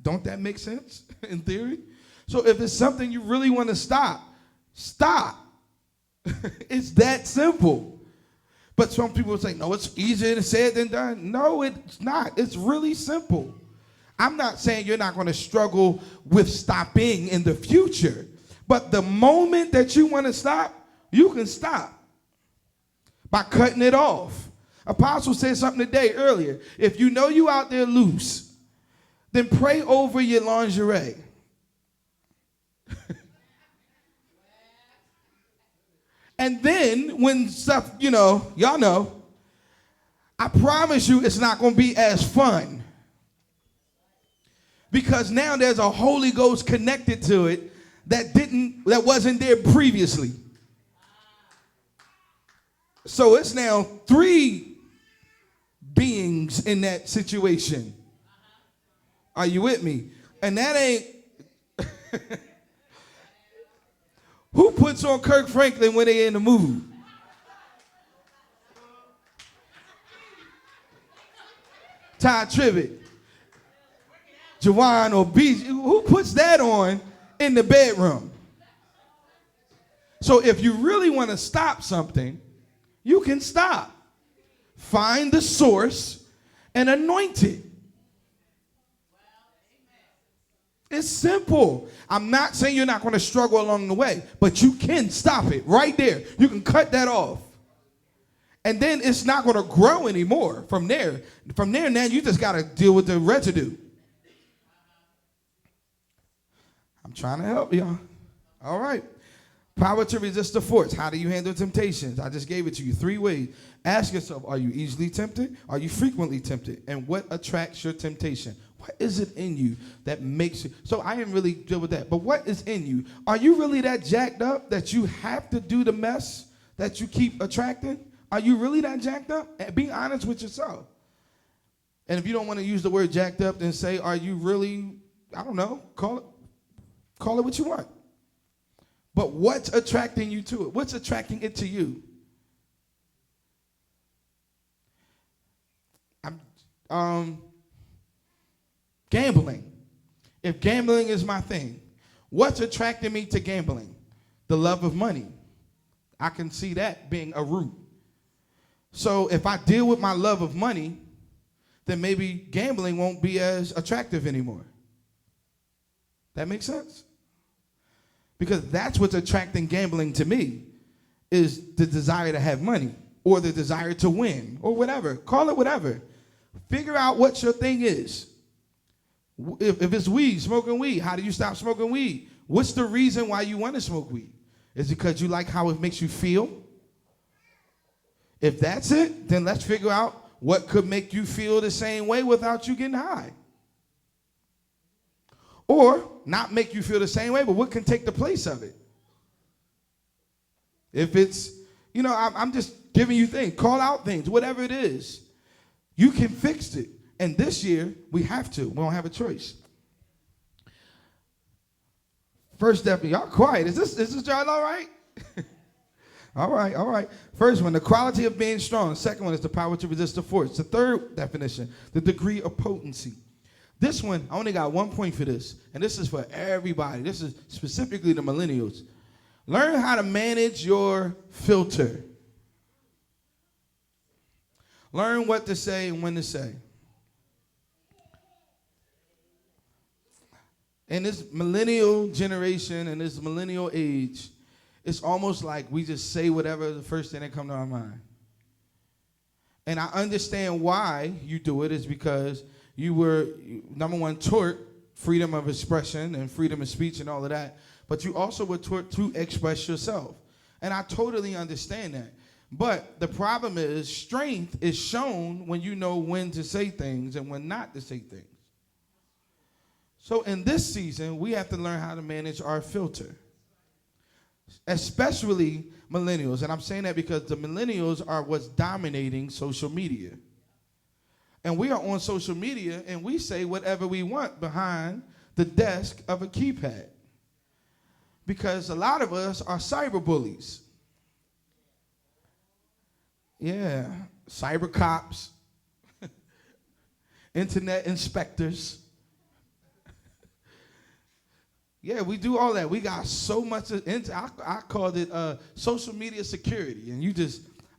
Don't that make sense in theory? So if it's something you really want to stop, stop. It's that simple. But some people say, no, it's easier said than done. No, it's not. It's really simple. I'm not saying you're not going to struggle with stopping in the future. But the moment that you want to stop, you can stop by cutting it off. Apostle said something today earlier. If you know you out there loose, then pray over your lingerie. And then when stuff, y'all know, I promise you it's not going to be as fun. Because now there's a Holy Ghost connected to it that wasn't there previously. So it's now 3 beings in that situation. Are you with me? And that ain't who puts on Kirk Franklin when they in the mood? Ty Tribbett, Jawan or Beach. Who puts that on in the bedroom? So if you really want to stop something, you can stop. Find the source and anoint it. It's simple. I'm not saying you're not going to struggle along the way, but you can stop it right there. You can cut that off. And then it's not going to grow anymore from there. From there, now you just got to deal with the residue. I'm trying to help y'all. All right. Power to resist the force. How do you handle temptations? I just gave it to you 3 ways. Ask yourself, are you easily tempted? Are you frequently tempted? And what attracts your temptation? What is it in you that makes you? So I didn't really deal with that. But what is in you? Are you really that jacked up that you have to do the mess that you keep attracting? Are you really that jacked up? And be honest with yourself. And if you don't want to use the word jacked up, then say, are you really, I don't know, call it what you want. But what's attracting you to it? What's attracting it to you? Gambling. If gambling is my thing, what's attracting me to gambling? The love of money. I can see that being a root. So if I deal with my love of money, then maybe gambling won't be as attractive anymore. That makes sense? Because that's what's attracting gambling to me, is the desire to have money or the desire to win or whatever. Call it whatever. Figure out what your thing is. If it's weed, smoking weed, how do you stop smoking weed? What's the reason why you want to smoke weed? Is it because you like how it makes you feel? If that's it, then let's figure out what could make you feel the same way without you getting high. Or not make you feel the same way, but what can take the place of it? If it's, I'm just giving you things. Call out things, whatever it is. You can fix it. And this year, we have to. We don't have a choice. First step, y'all quiet. Is this y'all all right? All right. First one, the quality of being strong. Second one is the power to resist the force. The third definition, the degree of potency. This one, I only got 1 point for this, and this is for everybody. This is specifically the millennials. Learn how to manage your filter. Learn what to say and when to say. In this millennial generation and this millennial age, it's almost like we just say whatever the first thing that comes to our mind. And I understand why you do it is because you were, number one, taught freedom of expression and freedom of speech and all of that, but you also were taught to express yourself. And I totally understand that. But the problem is strength is shown when you know when to say things and when not to say things. So in this season, we have to learn how to manage our filter, especially millennials. And I'm saying that because the millennials are what's dominating social media. And we are on social media and we say whatever we want behind the desk of a keypad. Because a lot of us are cyber bullies. Yeah, cyber cops, internet inspectors. Yeah, we do all that. We got so much. I called it social media security. And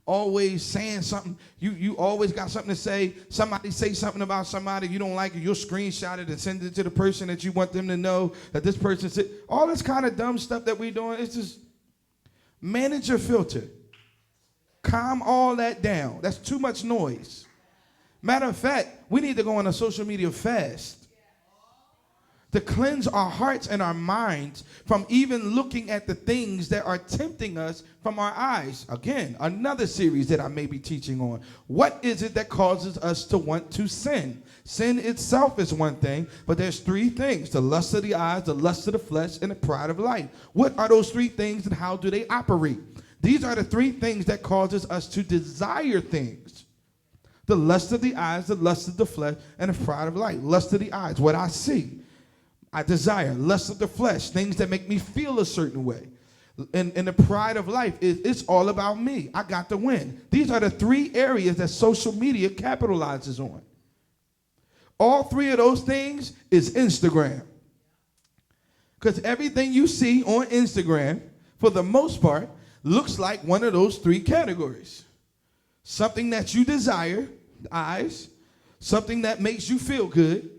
always saying something. You always got something to say. Somebody say something about somebody you don't like it. You'll screenshot it and send it to the person that you want them to know that this person said. All this kind of dumb stuff that we doing, it's just manage your filter. Calm all that down. That's too much noise. Matter of fact, we need to go on a social media fast to cleanse our hearts and our minds from even looking at the things that are tempting us from our eyes. Again, another series that I may be teaching on. What is it that causes us to want to sin? Sin itself is one thing, but there's three things: the lust of the eyes, the lust of the flesh, and the pride of life. What are those three things and how do they operate? These are the three things that causes us to desire things. The lust of the eyes, the lust of the flesh, and the pride of life. Lust of the eyes, what I see, I desire. Lust of the flesh, things that make me feel a certain way. And the pride of life is it's all about me. I got to win. These are the three areas that social media capitalizes on. All three of those things is Instagram. Because everything you see on Instagram, for the most part, looks like one of those three categories. Something that you desire, eyes, something that makes you feel good,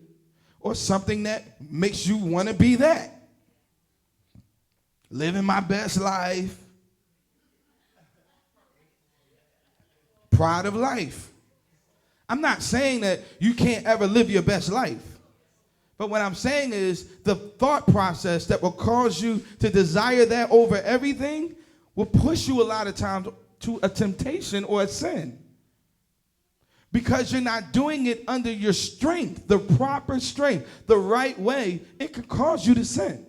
or something that makes you want to be that. Living my best life. Pride of life. I'm not saying that you can't ever live your best life. But what I'm saying is the thought process that will cause you to desire that over everything will push you a lot of times to a temptation or a sin. Because you're not doing it under your strength, the proper strength, the right way, it could cause you to sin.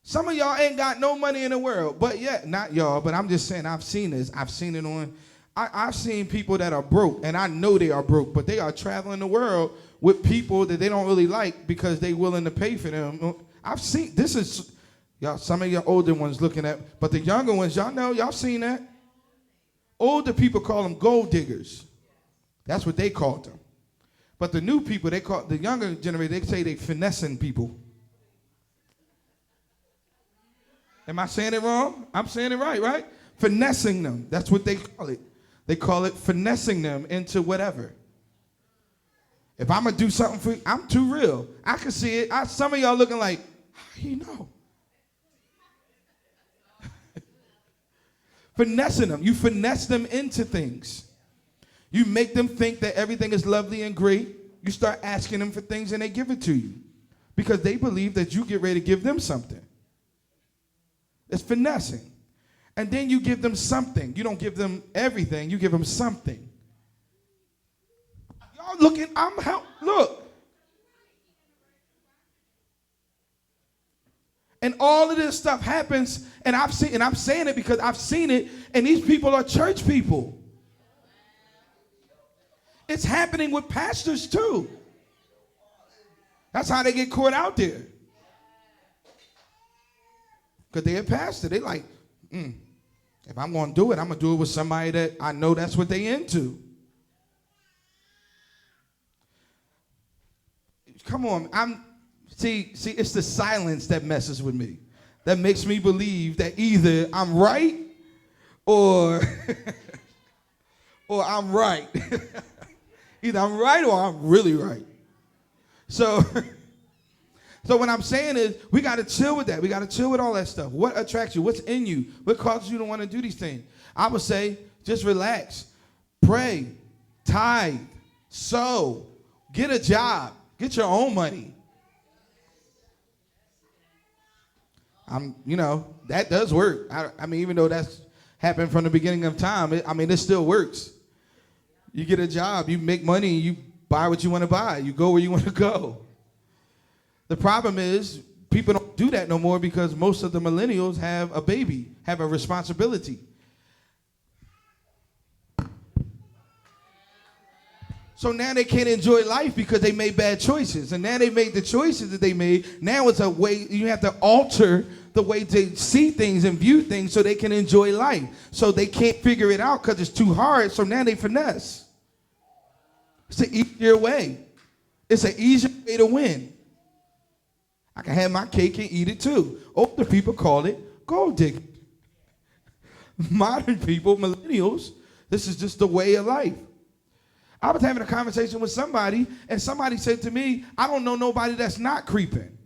Some of y'all ain't got no money in the world, but yet, not y'all, but I'm just saying, I've seen this. I've seen it on, I've seen people that are broke, and I know they are broke, but they are traveling the world with people that they don't really like because they willing to pay for them. I've seen, this is, y'all, some of your older ones looking at, but the younger ones, y'all know, y'all seen that. Older people call them gold diggers. That's what they called them. But the new people, they call, the younger generation, they say they finessing people. Am I saying it wrong? I'm saying it right, right? Finessing them. That's what they call it. They call it finessing them into whatever. If I'm going to do something for you, I'm too real. I can see it. Some of y'all looking like, how do you know? Finessing them. You finesse them into things. You make them think that everything is lovely and great. You start asking them for things and they give it to you because they believe that you get ready to give them something. It's finessing. And then you give them something. You don't give them everything. You give them something. Y'all looking, look. And all of this stuff happens, and I'm saying it because I've seen it, and these people are church people. It's happening with pastors too. That's how they get caught out there. Because they're a pastor. They like, if I'm going to do it, I'm going to do it with somebody that I know that's what they into. Come on, See, it's the silence that messes with me. That makes me believe that either I'm right or, or I'm right. Either I'm right or I'm really right. So what I'm saying is we got to chill with that. We got to chill with all that stuff. What attracts you? What's in you? What causes you to want to do these things? I would say just relax. Pray. Tithe. Sow. Get a job. Get your own money. That does work. I mean, even though that's happened from the beginning of time, it still works. You get a job, you make money, you buy what you want to buy, you go where you want to go. The problem is people don't do that no more because most of the millennials have a baby, have a responsibility. So now they can't enjoy life because they made bad choices. And now they made the choices that they made. Now it's a way, you have to alter the way they see things and view things so they can enjoy life. So they can't figure it out because it's too hard. So now they finesse. It's an easier way. It's an easier way to win. I can have my cake and eat it too. Older people call it gold digging. modern people, millennials, this is just the way of life. I was having a conversation with somebody, and somebody said to me, I don't know nobody that's not creeping.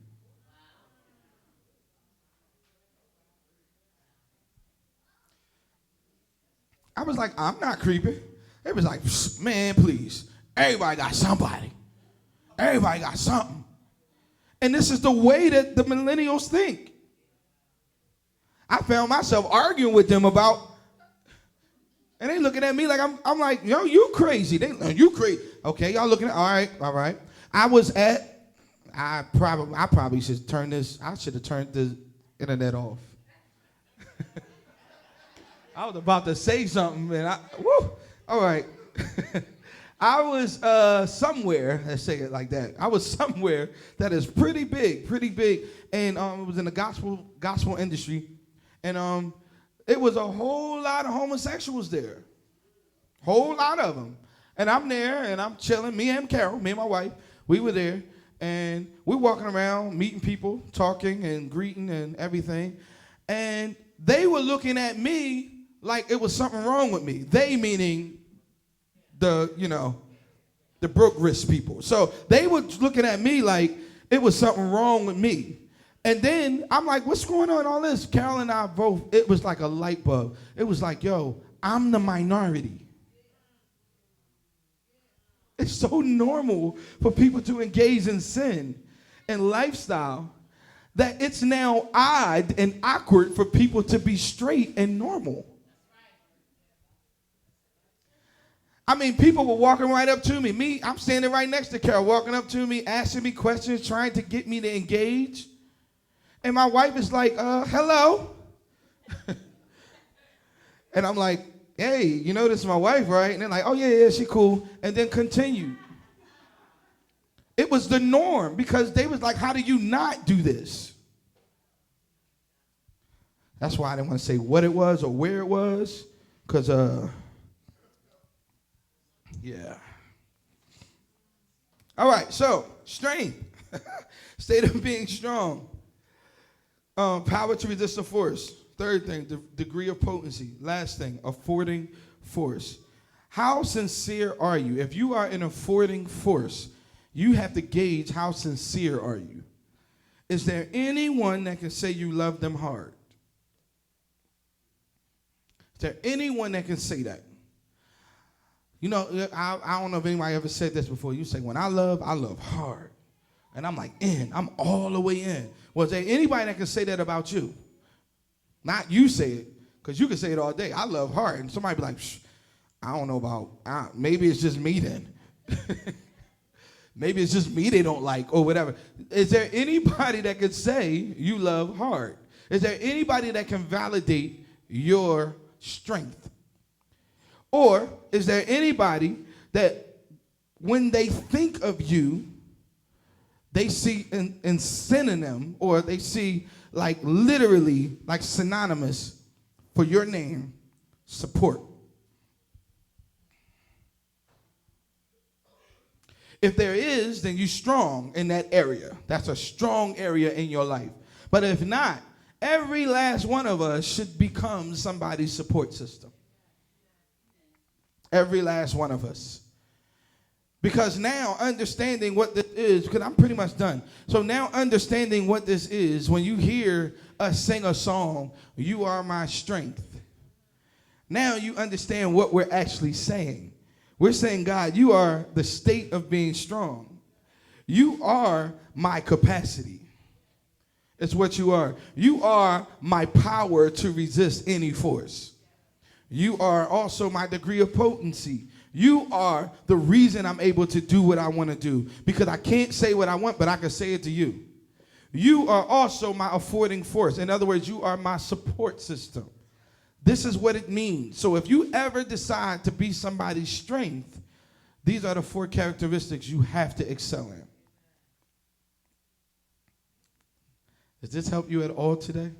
I was like, I'm not creeping. It was like, man, please. Everybody got somebody. Everybody got something. And this is the way that the millennials think. I found myself arguing with them about, and they looking at me like I'm like, yo, you crazy. You crazy. Okay, y'all looking at, all right. I probably should turn this, I should have turned the internet off. I was about to say something, and all right. I was somewhere, let's say it like that. I was somewhere that is pretty big, and it was in the gospel industry, and it was a whole lot of homosexuals there, whole lot of them. And I'm there, and I'm chilling. Me and Carol, me and my wife, we were there, and we're walking around, meeting people, talking and greeting and everything, and they were looking at me like it was something wrong with me. They meaning the broke wrist people. So they were looking at me like it was something wrong with me. And then I'm like, what's going on in all this? Carol and I both, it was like a light bulb. It was like, yo, I'm the minority. It's so normal for people to engage in sin and lifestyle that it's now odd and awkward for people to be straight and normal. I mean, people were walking right up to me. I'm standing right next to Carol, walking up to me, asking me questions, trying to get me to engage. And my wife is like, hello. And I'm like, hey, you know this is my wife, right? And they're like, oh, yeah, she cool. And then continued. It was the norm because they was like, how do you not do this? That's why I didn't want to say what it was or where it was, because, yeah. All right, so strength, state of being strong, power to resist the force. Third thing, the degree of potency. Last thing, affording force. How sincere are you? If you are an affording force, you have to gauge how sincere are you. Is there anyone that can say you love them hard? Is there anyone that can say that? You know, I don't know if anybody ever said this before. You say, when I love hard. And I'm like, I'm all the way in. Was there anybody that can say that about you? Not you say it, because you can say it all day. I love hard. And somebody be like, I don't know about, maybe it's just me then. Maybe it's just me they don't like or whatever. Is there anybody that could say you love hard? Is there anybody that can validate your strength? Or is there anybody that when they think of you, they see in synonym, or they see like literally like synonymous for your name, support? If there is, then you're strong in that area. That's a strong area in your life. But if not, every last one of us should become somebody's support system. Every last one of us. Because now understanding what this is, because I'm pretty much done. So now understanding what this is, when you hear us sing a song, you are my strength. Now you understand what we're actually saying. We're saying, God, you are the state of being strong. You are my capacity. It's what you are. You are my power to resist any force. You are also my degree of potency. You are the reason I'm able to do what I want to do, because I can't say what I want, but I can say it to you. You are also my affording force. In other words, you are my support system. This is what it means. So if you ever decide to be somebody's strength, these are the 4 characteristics you have to excel in. Does this help you at all today?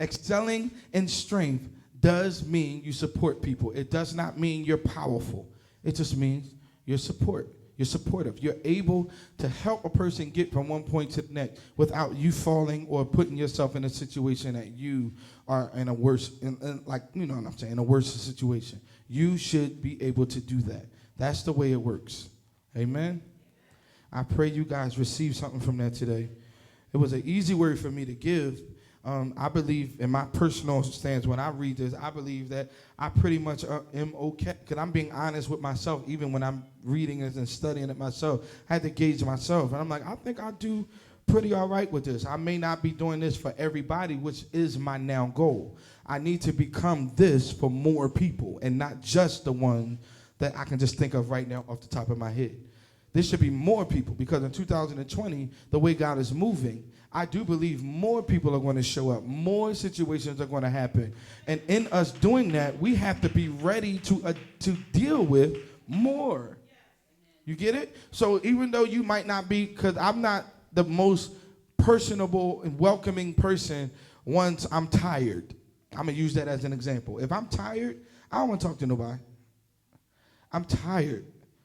Excelling in strength does mean you support people. It does not mean you're powerful. It just means you support. You're supportive. You're able to help a person get from one point to the next without you falling or putting yourself in a situation that you are in a worse, like, you know what I'm saying, a worse situation. You should be able to do that. That's the way it works. Amen? I pray you guys receive something from that today. It was an easy word for me to give. I believe in my personal stance when I read this, I believe that I pretty much am okay, because I'm being honest with myself. Even when I'm reading it and studying it myself, I had to gauge myself. And I'm like, I think I do pretty all right with this. I may not be doing this for everybody, which is my now goal. I need to become this for more people and not just the one that I can just think of right now off the top of my head. This should be more people, because in 2020, the way God is moving, I do believe more people are going to show up. More situations are going to happen. And in us doing that, we have to be ready to deal with more. You get it? So even though you might not be, because I'm not the most personable and welcoming person once I'm tired. I'm going to use that as an example. If I'm tired, I don't want to talk to nobody. I'm tired.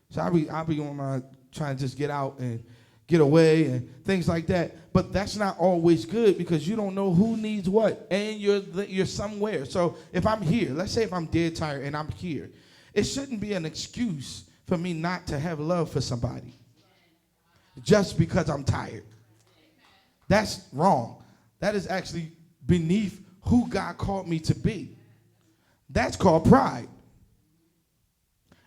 So I'll be on my trying to just get out and get away and things like that. But that's not always good, because you don't know who needs what, and you're somewhere. So if I'm here, let's say if I'm dead tired and I'm here, it shouldn't be an excuse for me not to have love for somebody just because I'm tired. That's wrong. That is actually beneath who God called me to be. That's called pride.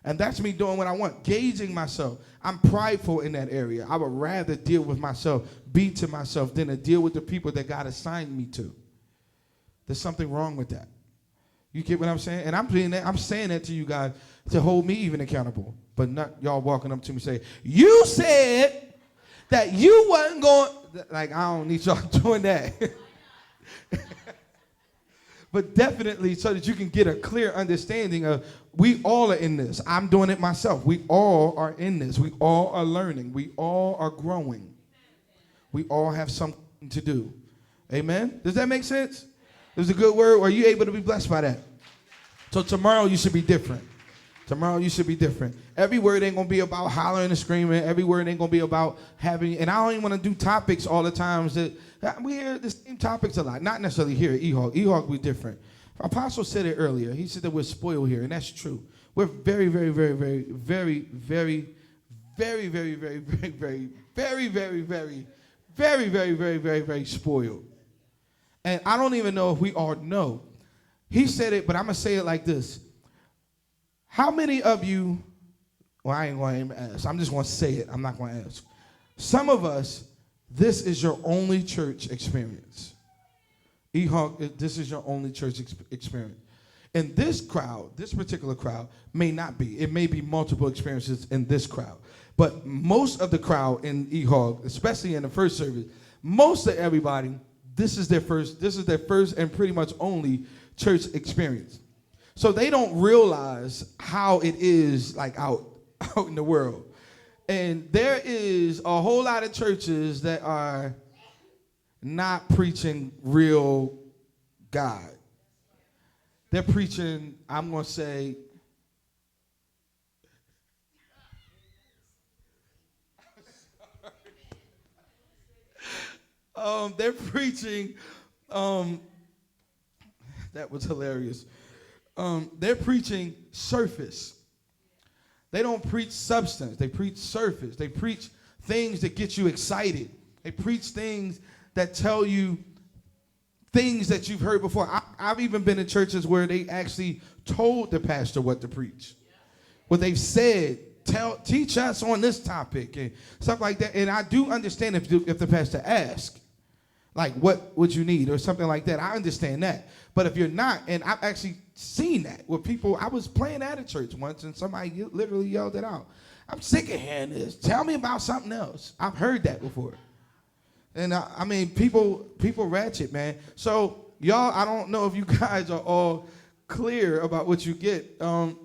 And that's me doing what I want, gauging myself. I'm prideful in that area. I would rather deal with myself, be to myself, than to deal with the people that God assigned me to. There's something wrong with that. You get what I'm saying? And I'm saying that to you guys to hold me even accountable, but not y'all walking up to me and say, you said that you wasn't going. Like, I don't need y'all doing that. But definitely so that you can get a clear understanding of, we all are in this. I'm doing it myself. We all are in this. We all are learning. We all are growing. We all have something to do. Amen? Does that make sense? Is it a good word? Are you able to be blessed by that? So tomorrow you should be different. Tomorrow you should be different. Every word ain't going to be about hollering and screaming. Every word ain't going to be about having, and I don't even want to do topics all the times that we hear the same topics a lot. Not necessarily here at EHOG. EHOG we different. Apostle said it earlier. He said that we're spoiled here, and that's true. We're very, very, very, very, very, very, very, very, very, very, very, very, very, very, very, very, very, very, very spoiled. And I don't even know if we all know. He said it, but I'm going to say it like this. How many of you, well, I ain't going to ask. I'm just going to say it. I'm not going to ask. Some of us, this is your only church experience. EHOG, this is your only church experience. And this crowd, this particular crowd, may not be. It may be multiple experiences in this crowd. But most of the crowd in EHOG, especially in the first service, most of everybody, this is their first and pretty much only church experience. So they don't realize how it is like out in the world. And there is a whole lot of churches that are not preaching real God. They're preaching, I'm going to say, they're preaching, that was hilarious. They're preaching surface. They don't preach substance. They preach surface. They preach things that get you excited. They preach things that tell you things that you've heard before. I've even been in churches where they actually told the pastor what to preach. What they've said, teach us on this topic and stuff like that. And I do understand if the pastor asks, like, what would you need or something like that. I understand that. But if you're not, and I've actually seen that with people. I was playing at a church once and somebody literally yelled it out. I'm sick of hearing this. Tell me about something else. I've heard that before. And I mean, people ratchet, man. So y'all, I don't know if you guys are all clear about what you get. The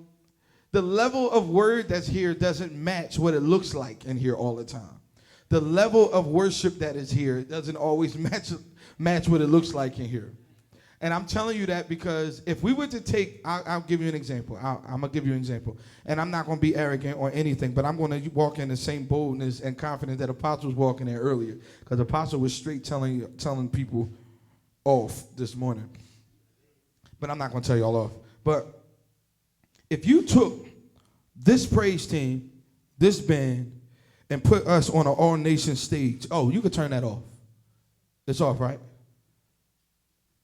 level of word that's here doesn't match what it looks like in here all the time. The level of worship that is here doesn't always match what it looks like in here. And I'm telling you that because if we were to take, I'll give you an example. I'm going to give you an example. And I'm not going to be arrogant or anything, but I'm going to walk in the same boldness and confidence that Apostle was walking in earlier. Because Apostle was straight telling people off this morning. But I'm not going to tell y'all off. But if you took this praise team, this band, and put us on an all-nation stage, oh, you could turn that off. It's off, right?